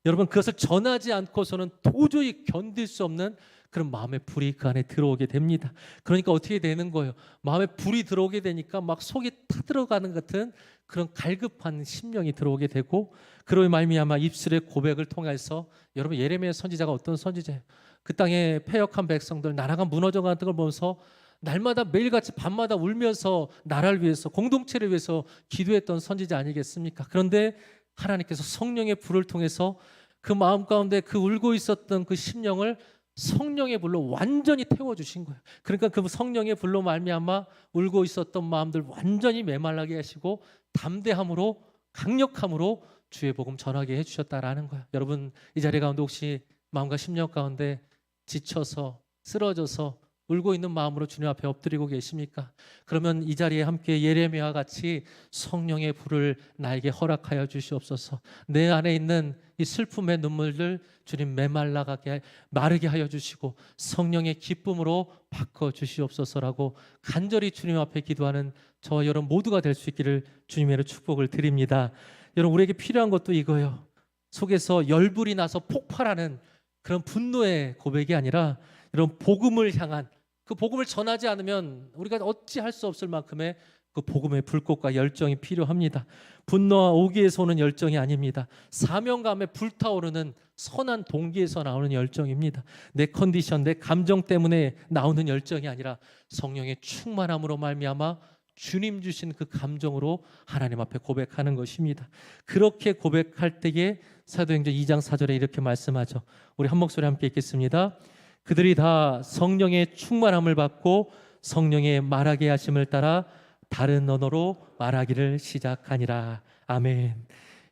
여러분, 그것을 전하지 않고서는 도저히 견딜 수 없는 그런 마음의 불이 그 안에 들어오게 됩니다. 그러니까 어떻게 되는 거예요? 마음에 불이 들어오게 되니까 막 속이 타들어가는 같은 그런 갈급한 심령이 들어오게 되고, 그로 말미암아 입술의 고백을 통해서, 여러분, 예레미야 선지자가 어떤 선지자예요? 그 땅에 패역한 백성들, 나라가 무너져가는 걸 보면서 날마다 매일같이 밤마다 울면서 나라를 위해서, 공동체를 위해서 기도했던 선지자 아니겠습니까? 그런데 하나님께서 성령의 불을 통해서 그 마음 가운데 그 울고 있었던 그 심령을 성령의 불로 완전히 태워주신 거예요. 그러니까 그 성령의 불로 말미암아 울고 있었던 마음들 완전히 메말라게 하시고 담대함으로, 강력함으로 주의 복음 전하게 해주셨다라는 거예요. 여러분, 이 자리 가운데 혹시 마음과 심령 가운데 지쳐서 쓰러져서 울고 있는 마음으로 주님 앞에 엎드리고 계십니까? 그러면 이 자리에 함께 예레미야와 같이 성령의 불을 나에게 허락하여 주시옵소서. 내 안에 있는 이 슬픔의 눈물들 주님 메말라가게 마르게 하여 주시고 성령의 기쁨으로 바꿔 주시옵소서라고 간절히 주님 앞에 기도하는 저와 여러분 모두가 될 수 있기를 주님의 축복을 드립니다. 여러분, 우리에게 필요한 것도 이거예요. 속에서 열불이 나서 폭발하는 그런 분노의 고백이 아니라 이런 복음을 향한, 그 복음을 전하지 않으면 우리가 어찌할 수 없을 만큼의 그 복음의 불꽃과 열정이 필요합니다. 분노와 오기에서 오는 열정이 아닙니다. 사명감에 불타오르는 선한 동기에서 나오는 열정입니다. 내 컨디션, 내 감정 때문에 나오는 열정이 아니라 성령의 충만함으로 말미암아 주님 주신 그 감정으로 하나님 앞에 고백하는 것입니다. 그렇게 고백할 때에 사도행전 2장 4절에 이렇게 말씀하죠. 우리 한 목소리 함께 읽겠습니다. 그들이 다 성령의 충만함을 받고 성령의 말하게 하심을 따라 다른 언어로 말하기를 시작하니라. 아멘.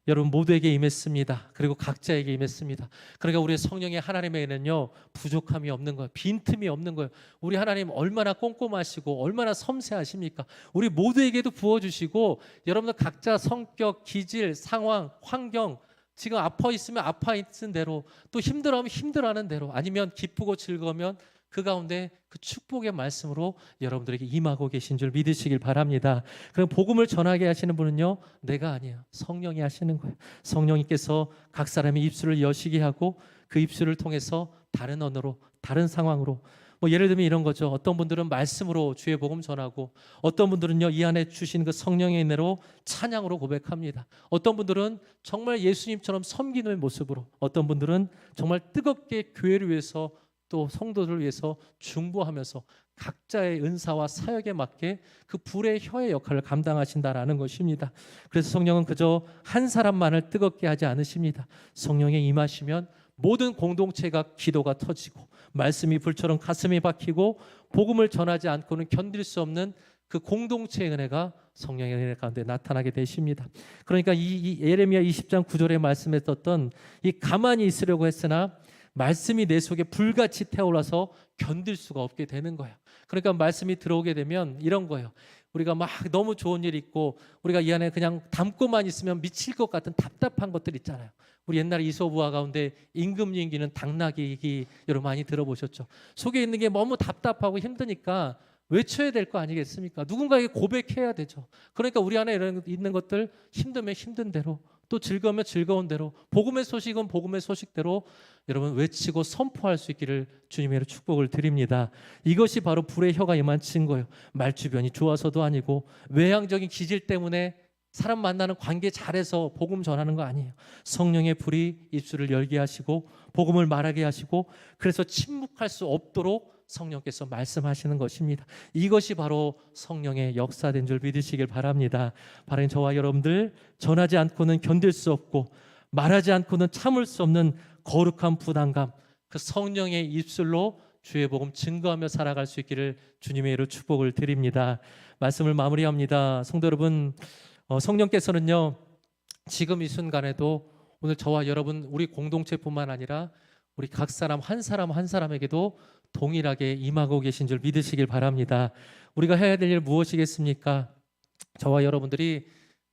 여러분 모두에게 임했습니다. 그리고 각자에게 임했습니다. 그러니까 우리 성령의 하나님에게는요 부족함이 없는 거예요. 빈틈이 없는 거예요. 우리 하나님 얼마나 꼼꼼하시고 얼마나 섬세하십니까? 우리 모두에게도 부어주시고, 여러분들 각자 성격, 기질, 상황, 환경, 지금 아파 있으면 아파 있는 대로, 또 힘들어하면 힘들어하는 대로, 아니면 기쁘고 즐거우면 그 가운데 그 축복의 말씀으로 여러분들에게 임하고 계신 줄 믿으시길 바랍니다. 그럼 복음을 전하게 하시는 분은요 내가 아니에요. 성령이 하시는 거예요. 성령님께서 각 사람의 입술을 여시게 하고 그 입술을 통해서 다른 언어로, 다른 상황으로, 뭐 예를 들면 이런 거죠. 어떤 분들은 말씀으로 주의 복음 전하고, 어떤 분들은요 이 안에 주신 그 성령의 은혜로 찬양으로 고백합니다. 어떤 분들은 정말 예수님처럼 섬기는 모습으로, 어떤 분들은 정말 뜨겁게 교회를 위해서 또 성도들을 위해서 중보하면서 각자의 은사와 사역에 맞게 그 불의 혀의 역할을 감당하신다라는 것입니다. 그래서 성령은 그저 한 사람만을 뜨겁게 하지 않으십니다. 성령에 임하시면 모든 공동체가 기도가 터지고 말씀이 불처럼 가슴이 박히고 복음을 전하지 않고는 견딜 수 없는 그 공동체의 은혜가 성령의 은혜 가운데 나타나게 되십니다. 그러니까 이 예레미야 20장 9절에 말씀했었던 이 가만히 있으려고 했으나 말씀이 내 속에 불같이 태어나서 견딜 수가 없게 되는 거예요. 그러니까 말씀이 들어오게 되면 이런 거예요. 우리가 막 너무 좋은 일 있고 우리가 이 안에 그냥 담고만 있으면 미칠 것 같은 답답한 것들 있잖아요. 우리 옛날에 이솝우화 가운데 임금님기는 당나귀 여러분 많이 들어보셨죠? 속에 있는 게 너무 답답하고 힘드니까 외쳐야 될 거 아니겠습니까? 누군가에게 고백해야 되죠. 그러니까 우리 안에 있는 것들 힘들면 힘든 대로, 또 즐거우면 즐거운 대로, 복음의 소식은 복음의 소식대로 여러분 외치고 선포할 수 있기를 주님의 축복을 드립니다. 이것이 바로 불의 혀가 임한 증거예요. 말주변이 좋아서도 아니고 외향적인 기질 때문에 사람 만나는 관계 잘해서 복음 전하는 거 아니에요. 성령의 불이 입술을 열게 하시고 복음을 말하게 하시고, 그래서 침묵할 수 없도록 성령께서 말씀하시는 것입니다. 이것이 바로 성령의 역사된 줄 믿으시길 바랍니다. 바로 저와 여러분들 전하지 않고는 견딜 수 없고 말하지 않고는 참을 수 없는 거룩한 부담감, 그 성령의 입술로 주의 복음 증거하며 살아갈 수 있기를 주님의 이름으로 축복을 드립니다. 말씀을 마무리합니다. 성도 여러분, 성령께서는요 지금 이 순간에도 오늘 저와 여러분 우리 공동체뿐만 아니라 우리 각 사람 한 사람 한 사람에게도 동일하게 임하고 계신 줄 믿으시길 바랍니다. 우리가 해야 될 일 무엇이겠습니까? 저와 여러분들이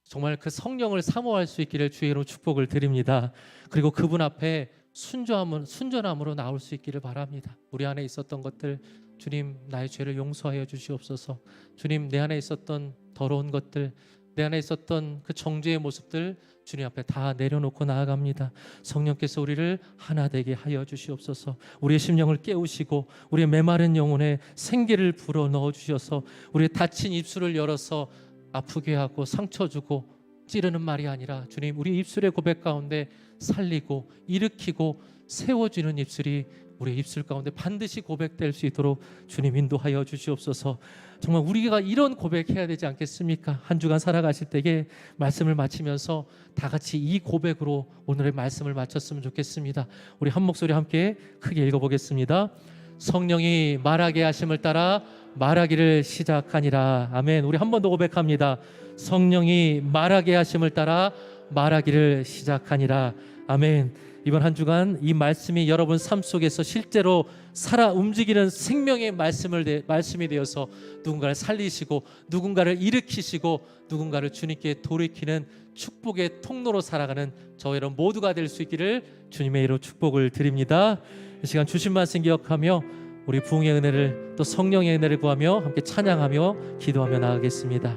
정말 그 성령을 사모할 수 있기를 주의 이름으로 축복을 드립니다. 그리고 그분 앞에 순전함으로 나올 수 있기를 바랍니다. 우리 안에 있었던 것들 주님, 나의 죄를 용서하여 주시옵소서. 주님, 내 안에 있었던 더러운 것들, 내 안에 있었던 그 정죄의 모습들 주님 앞에 다 내려놓고 나아갑니다. 성령께서 우리를 하나 되게 하여 주시옵소서. 우리의 심령을 깨우시고 우리의 메마른 영혼에 생기를 불어넣어 주셔서 우리의 다친 입술을 열어서 아프게 하고 상처 주고 찌르는 말이 아니라 주님, 우리 입술의 고백 가운데 살리고 일으키고 세워주는 입술이 우리의 입술 가운데 반드시 고백될 수 있도록 주님 인도하여 주시옵소서. 정말 우리가 이런 고백해야 되지 않겠습니까? 한 주간 살아가실 때에 말씀을 마치면서 다 같이 이 고백으로 오늘의 말씀을 마쳤으면 좋겠습니다. 우리 한 목소리 함께 크게 읽어보겠습니다. 성령이 말하게 하심을 따라 말하기를 시작하니라. 아멘. 우리 한 번 더 고백합니다. 성령이 말하게 하심을 따라 말하기를 시작하니라. 아멘. 이번 한 주간 이 말씀이 여러분 삶 속에서 실제로 살아 움직이는 생명의 말씀이 되어서 누군가를 살리시고 누군가를 일으키시고 누군가를 주님께 돌이키는 축복의 통로로 살아가는 저 여러분 모두가 될 수 있기를 주님의 이름으로 축복을 드립니다. 이 시간 주신 말씀 기억하며 우리 부흥의 은혜를 또 성령의 은혜를 구하며 함께 찬양하며 기도하며 나아가겠습니다.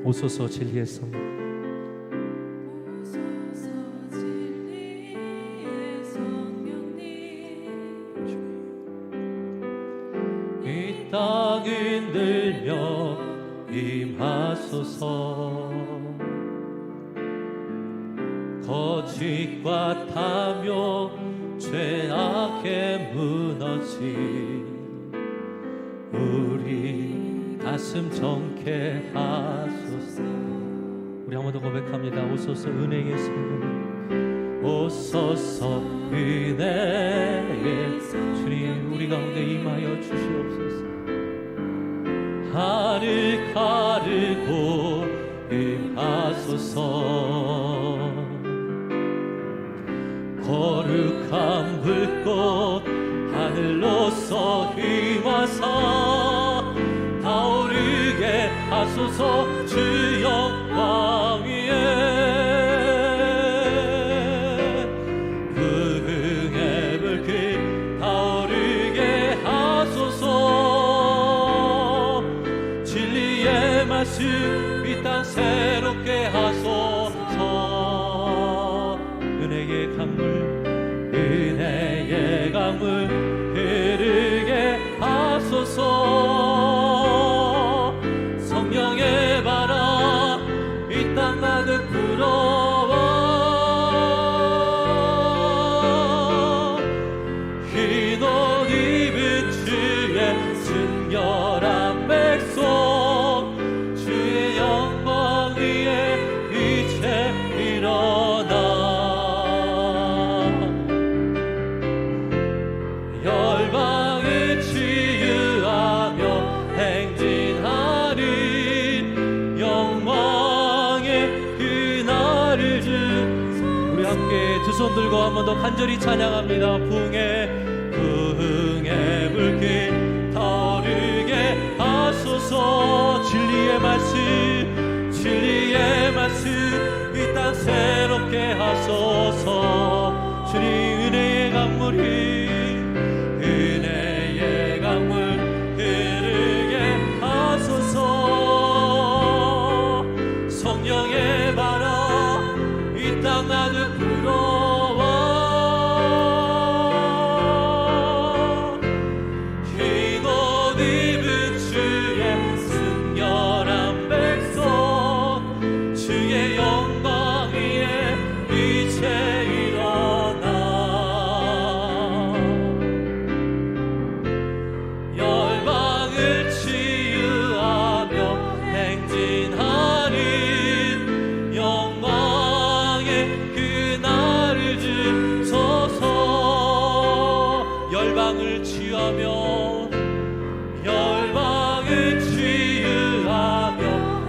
오소서 진리의 성령, 이 땅 흔들며 임하소서. 거짓과 탐욕 죄악에 무너진 우리 가슴 정케 하소서. 우리 한 번 더 고백합니다. 오소서 은혜의 성령, 오소서 은혜의 주님 우리 가운데 임하여 주시옵소서. 하늘 가르고 임하소서. 거룩한 불꽃 하늘로서 임하사 타오르게 하소서. 주 영광 위에 부흥의 불길 타오르게 하소서. 진리의 말씀 이 땅 새롭게 하소서. 은혜의 강물 은혜의 강물 흐르게 하소서. 성령의 바람 이 땅 가득 불어와 흰 옷 입은 주의 순결한 백성 주의 영광 위에 이제 일어나 열방을 치유하며 행진하는 영광의 그날을 주. 우리 함께 두 손 들고 한 번 더 간절히 찬양합니다. 부흥의 불길 타오르게 하소서. 진리의 말씀 이 땅 새롭게 하소서. 주님 은혜의 강물 흐르게 하소서. 성령의 바람 이 땅 가득 불어와 흰 옷 입은 주의 순결한 백성 주의 영광 위에 이제 일어나 열방을 치유하며 행진하는 영광의 그날을 주소서. 열방을 치유하며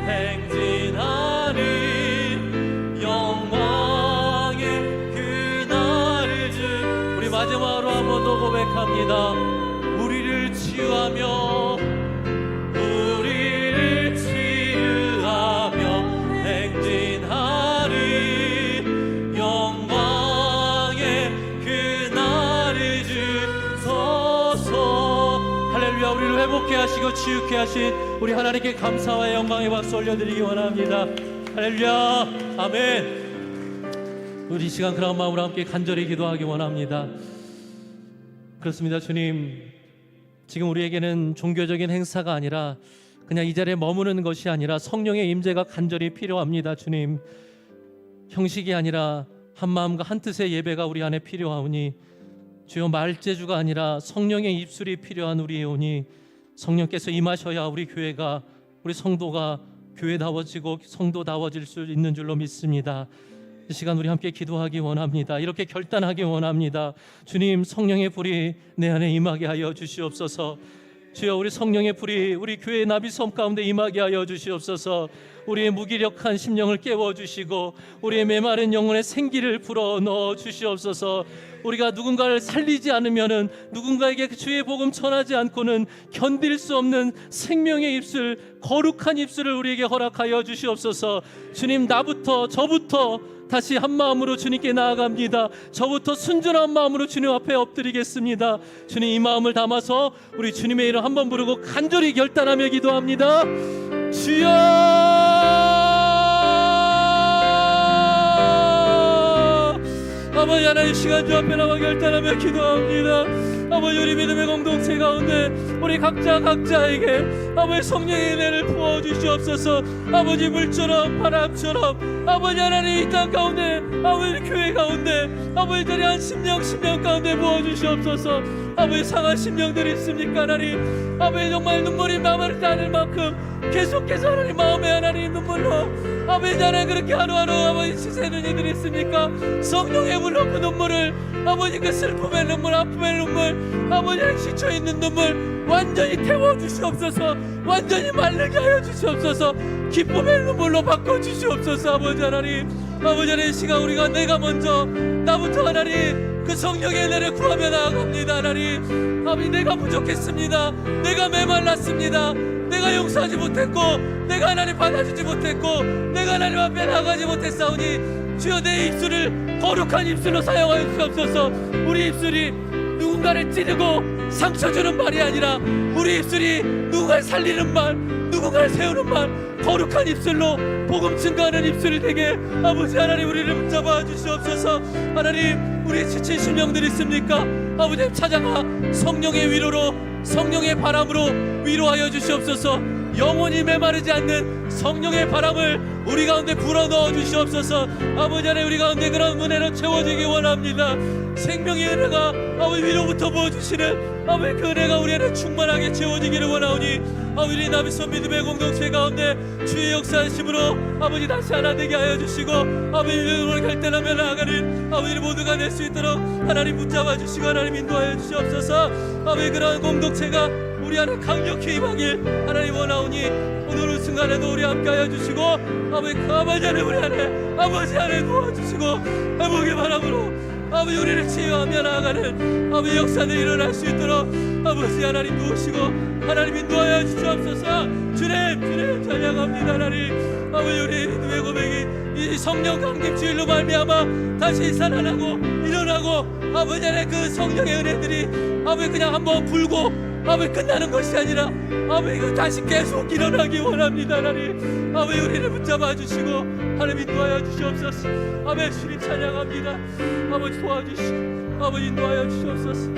행진하는 영광의 그날을 주. 우리 마지막으로 한 번 더 고백합니다. 우리를 치유하며 행진하는 영광의 그날을 주. 하시고 치유케 하신 우리 하나님께 감사와 영광의 박수 올려드리기 원합니다. 할렐루야. 아멘. 우리 이 시간 그런 마음으로 함께 간절히 기도하기 원합니다. 그렇습니다. 주님, 지금 우리에게는 종교적인 행사가 아니라 그냥 이 자리에 머무는 것이 아니라 성령의 임재가 간절히 필요합니다. 주님, 형식이 아니라 한 마음과 한 뜻의 예배가 우리 안에 필요하오니 주여 말재주가 아니라 성령의 입술이 필요한 우리이오니 성령께서 임하셔야 우리 교회가 우리 성도가 교회다워지고 성도다워질 수 있는 줄로 믿습니다. 이 시간 우리 함께 기도하기 원합니다. 이렇게 결단하기 원합니다. 주님, 성령의 불이 내 안에 임하게 하여 주시옵소서. 주여, 우리 성령의 불이 우리 교회의 나비섬 가운데 임하게 하여 주시옵소서. 우리의 무기력한 심령을 깨워주시고 우리의 메마른 영혼에 생기를 불어넣어 주시옵소서. 우리가 누군가를 살리지 않으면은, 누군가에게 주의 복음 전하지 않고는 견딜 수 없는 생명의 입술, 거룩한 입술을 우리에게 허락하여 주시옵소서. 주님, 나부터 저부터 다시 한 마음으로 주님께 나아갑니다. 저부터 순전한 마음으로 주님 앞에 엎드리겠습니다. 주님, 이 마음을 담아서 우리 주님의 이름 한번 부르고 간절히 결단하며 기도합니다. 주여, 아버지 하나님, 시간 주 앞에 나와 결단하며 기도합니다. 아버지, 우리 믿음의 공동체 가운데 우리 각자에게 아버지 성령의 은혜를 부어주시옵소서. 아버지, 물처럼 바람처럼 아버지 하나님 이 땅 가운데, 아버지 교회 가운데, 아버지 자리 한 심령 가운데 부어주시옵소서. 아버지, 상한 심령들이 있습니까 하나님? 아버지, 정말 눈물이 마마르지 않을 만큼 계속해서 하나님 마음에 하나님 눈물로 아버지 하나님 그렇게 하루하루 아버지 지새는 이들이 있습니까? 성령의 물로 그 눈물을, 아버지 그 슬픔의 눈물, 아픔의 눈물, 아버지 지쳐있는 눈물 완전히 태워주시옵소서. 완전히 마르게 하여 주시옵소서. 기쁨의 눈물로 바꿔주시옵소서. 아버지 하나님, 아버지 하나님, 이 시간 우리가 내가 먼저, 나부터 하나님 그 성령의 은혜를 구하며 나아갑니다. 하나님, 아버지 내가 부족했습니다. 내가 메말랐습니다. 내가 용서하지 못했고, 내가 하나님 받아주지 못했고, 내가 하나님 앞에 나가지 못했사오니 주여, 내 입술을 거룩한 입술로 사용하여 주옵소서. 우리 입술이 누군가를 찌르고 상처 주는 말이 아니라 우리 입술이 누군가를 살리는 말, 누군가를 세우는 말, 거룩한 입술로 복음 증거하는 입술이 되게 아버지 하나님 우리를 붙잡아 주시옵소서. 하나님, 우리 지친 심령들이 있습니까? 아버지 찾아가 성령의 위로로, 성령의 바람으로 위로하여 주시옵소서. 영원히 메마르지 않는 성령의 바람을 우리 가운데 불어넣어 주시옵소서. 아버지 하나님, 우리 가운데 그런 은혜로 채워지기 원합니다. 생명의 은혜가 아버지 위로부터 부어주시는 아버지 그 은혜가 우리 안에 충만하게 채워지기를 원하오니 아버지 나비섬 믿음의 공동체 가운데 주의 역사하심으로 아버지 다시 하나 되게 하여 주시고 아버지 오늘 결단하며 나아가는 아버지 모두가 될 수 있도록 하나님 붙잡아 주시고 하나님 인도하여 주시옵소서. 아버지 그러한 공동체가 우리 안에 강력히 임하길 하나님 원하오니 오늘 이 순간에도 우리 함께 하여 주시고 아버지 그 아버지 안에 우리 안에 아버지 안에 도와주시고 회복의 바람으로 아버지 우리를 치유하며 나아가는 아버지 역사들이 일어날 수 있도록 아버지 하나님 도우시고 하나님 인도하여 주시옵소서. 주님 찬양합니다. 하나님, 아버지 우리 믿음의 고백이 이 성령 강림 주일로 말미암아 다시 살아나고 일어나고 아버지 안에 그 성령의 은혜들이 아버지 그냥 한번 불고 아버지 끝나는 것이 아니라 아버지 다시 계속 일어나기 원합니다. 하나님, 아버지 우리를 붙잡아 주시고 하나님 인도하여 주시옵소서. 아버지 주님 찬양합니다. 아버지 도와주시고 아버지 인도하여 주시옵소서.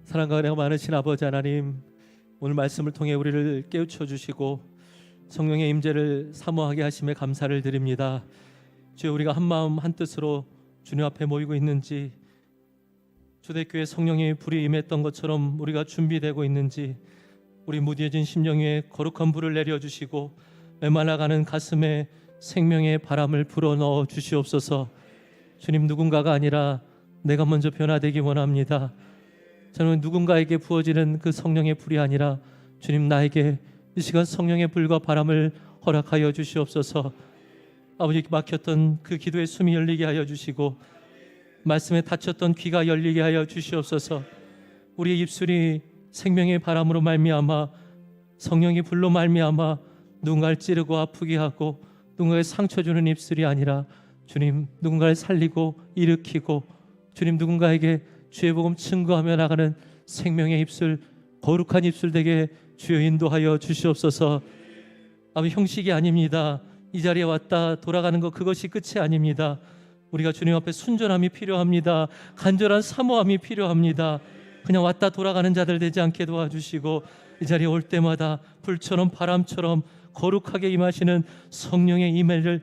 사랑과 은혜가 많으신 아버지 하나님, 오늘 말씀을 통해 우리를 깨우쳐 주시고 성령의 임재를 사모하게 하심에 감사를 드립니다. 주여, 우리가 한 마음 한 뜻으로 주님 앞에 모이고 있는지, 초대교회 성령의 불이 임했던 것처럼 우리가 준비되고 있는지, 우리 무뎌진 심령 위에 거룩한 불을 내려주시고 메말라가는 가슴에 생명의 바람을 불어넣어 주시옵소서. 주님, 누군가가 아니라 내가 먼저 변화되기 원합니다. 저는 누군가에게 부어지는 그 성령의 불이 아니라 주님, 나에게 이 시간 성령의 불과 바람을 허락하여 주시옵소서. 아버지, 막혔던 그 기도의 숨이 열리게 하여 주시고 말씀에 닫혔던 귀가 열리게 하여 주시옵소서. 우리의 입술이 생명의 바람으로 말미암아 성령의 불로 말미암아 누군가를 찌르고 아프게 하고 누군가에 상처 주는 입술이 아니라 주님, 누군가를 살리고 일으키고 주님, 누군가에게 주의 복음 증거하며 나가는 생명의 입술, 거룩한 입술 되게 주여 인도하여 주시옵소서. 아버지, 형식이 아닙니다. 이 자리에 왔다 돌아가는 것, 그것이 끝이 아닙니다. 우리가 주님 앞에 순전함이 필요합니다. 간절한 사모함이 필요합니다. 그냥 왔다 돌아가는 자들 되지 않게 도와주시고, 이 자리에 올 때마다 불처럼 바람처럼 거룩하게 임하시는 성령의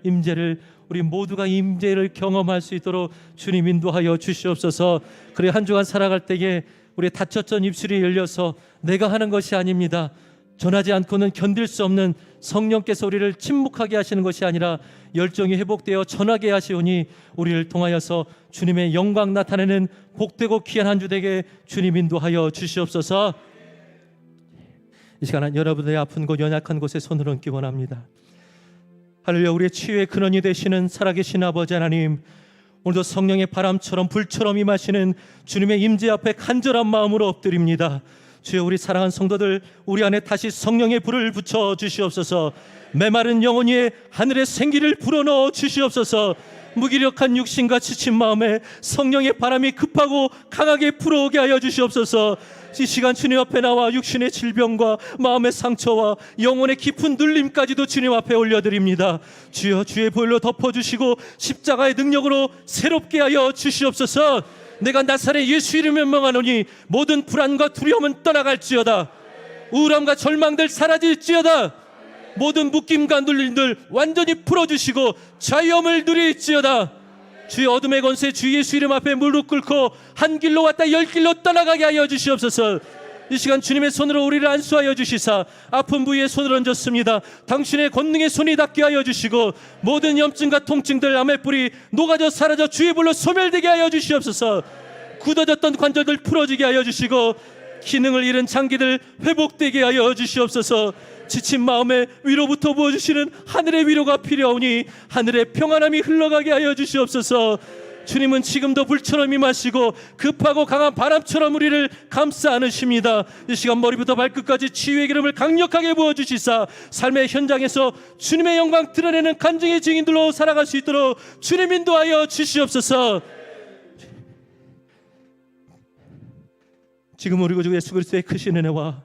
임재를 우리 모두가 임재를 경험할 수 있도록 주님 인도하여 주시옵소서. 그래, 한 주간 살아갈 때에 우리 다쳤던 입술이 열려서 내가 하는 것이 아닙니다. 전하지 않고는 견딜 수 없는 성령께서 우리를 침묵하게 하시는 것이 아니라 열정이 회복되어 전하게 하시오니 우리를 통하여서 주님의 영광 나타내는 복되고 귀한 한 주 되게 주님 인도하여 주시옵소서. 이 시간은 여러분의 아픈 곳, 연약한 곳에 손을 얹기 원합니다. 할렐루야. 우리의 치유의 근원이 되시는 살아계신 아버지 하나님, 오늘도 성령의 바람처럼 불처럼 임하시는 주님의 임재 앞에 간절한 마음으로 엎드립니다. 주여, 우리 사랑하는 성도들, 우리 안에 다시 성령의 불을 붙여 주시옵소서. 메마른 영혼 위에 하늘의 생기를 불어넣어 주시옵소서. 무기력한 육신과 지친 마음에 성령의 바람이 급하고 강하게 불어오게 하여 주시옵소서. 이 시간 주님 앞에 나와 육신의 질병과 마음의 상처와 영혼의 깊은 눌림까지도 주님 앞에 올려드립니다. 주여, 주의 보혈로 덮어주시고 십자가의 능력으로 새롭게 하여 주시옵소서. 내가 나사렛 예수 이름을 명하노니 모든 불안과 두려움은 떠나갈지어다. 우울함과 절망들 사라질지어다. 모든 묶임과 눌림들 완전히 풀어주시고 자유함을 누릴지어다. 주의 어둠의 권세 주 예수 이름 앞에 무릎 꿇고 한 길로 왔다 열 길로 떠나가게 하여 주시옵소서. 이 시간 주님의 손으로 우리를 안수하여 주시사 아픈 부위에 손을 얹었습니다. 당신의 권능의 손이 닿게 하여 주시고 모든 염증과 통증들, 암의 뿌리 녹아져 사라져 주의 불로 소멸되게 하여 주시옵소서. 굳어졌던 관절들 풀어지게 하여 주시고 기능을 잃은 장기들 회복되게 하여 주시옵소서. 지친 마음에 위로부터 부어주시는 하늘의 위로가 필요하오니 하늘의 평안함이 흘러가게 하여 주시옵소서. 주님은 지금도 불처럼 임하시고 급하고 강한 바람처럼 우리를 감싸 안으십니다. 이 시간 머리부터 발끝까지 치유의 기름을 강력하게 부어주시사 삶의 현장에서 주님의 영광 드러내는 간증의 증인들로 살아갈 수 있도록 주님 인도하여 주시옵소서. 지금 우리 구주 예수 그리스도의 크신 은혜와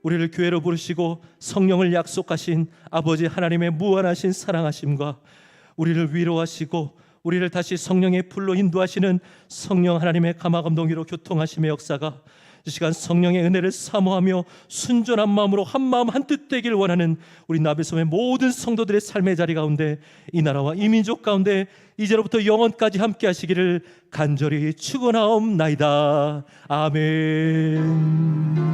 우리를 교회로 부르시고 성령을 약속하신 아버지 하나님의 무한하신 사랑하심과 우리를 위로하시고 우리를 다시 성령의 불로 인도하시는 성령 하나님의 감화감동으로 교통하심의 역사가 이 시간 성령의 은혜를 사모하며 순전한 마음으로 한 마음 한 뜻 되길 원하는 우리 나베섬의 모든 성도들의 삶의 자리 가운데, 이 나라와 이 민족 가운데 이제로부터 영원까지 함께 하시기를 간절히 축원하옵나이다. 아멘.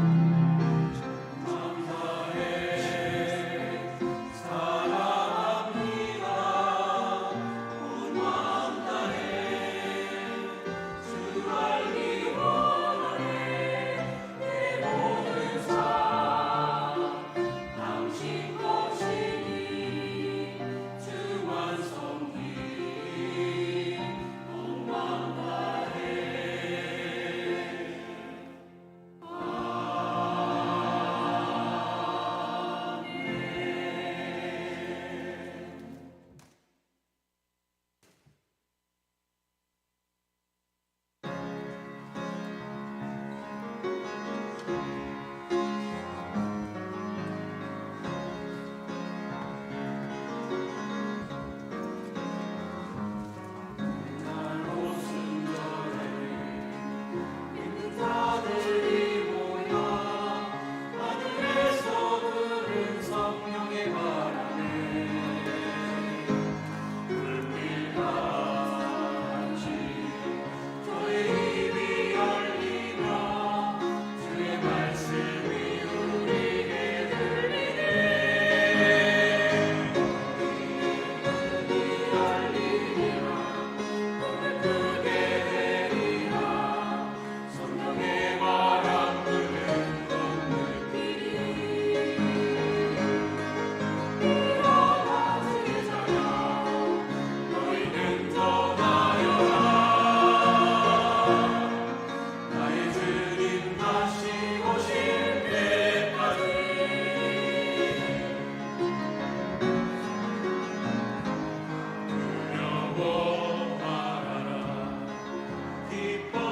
기뻐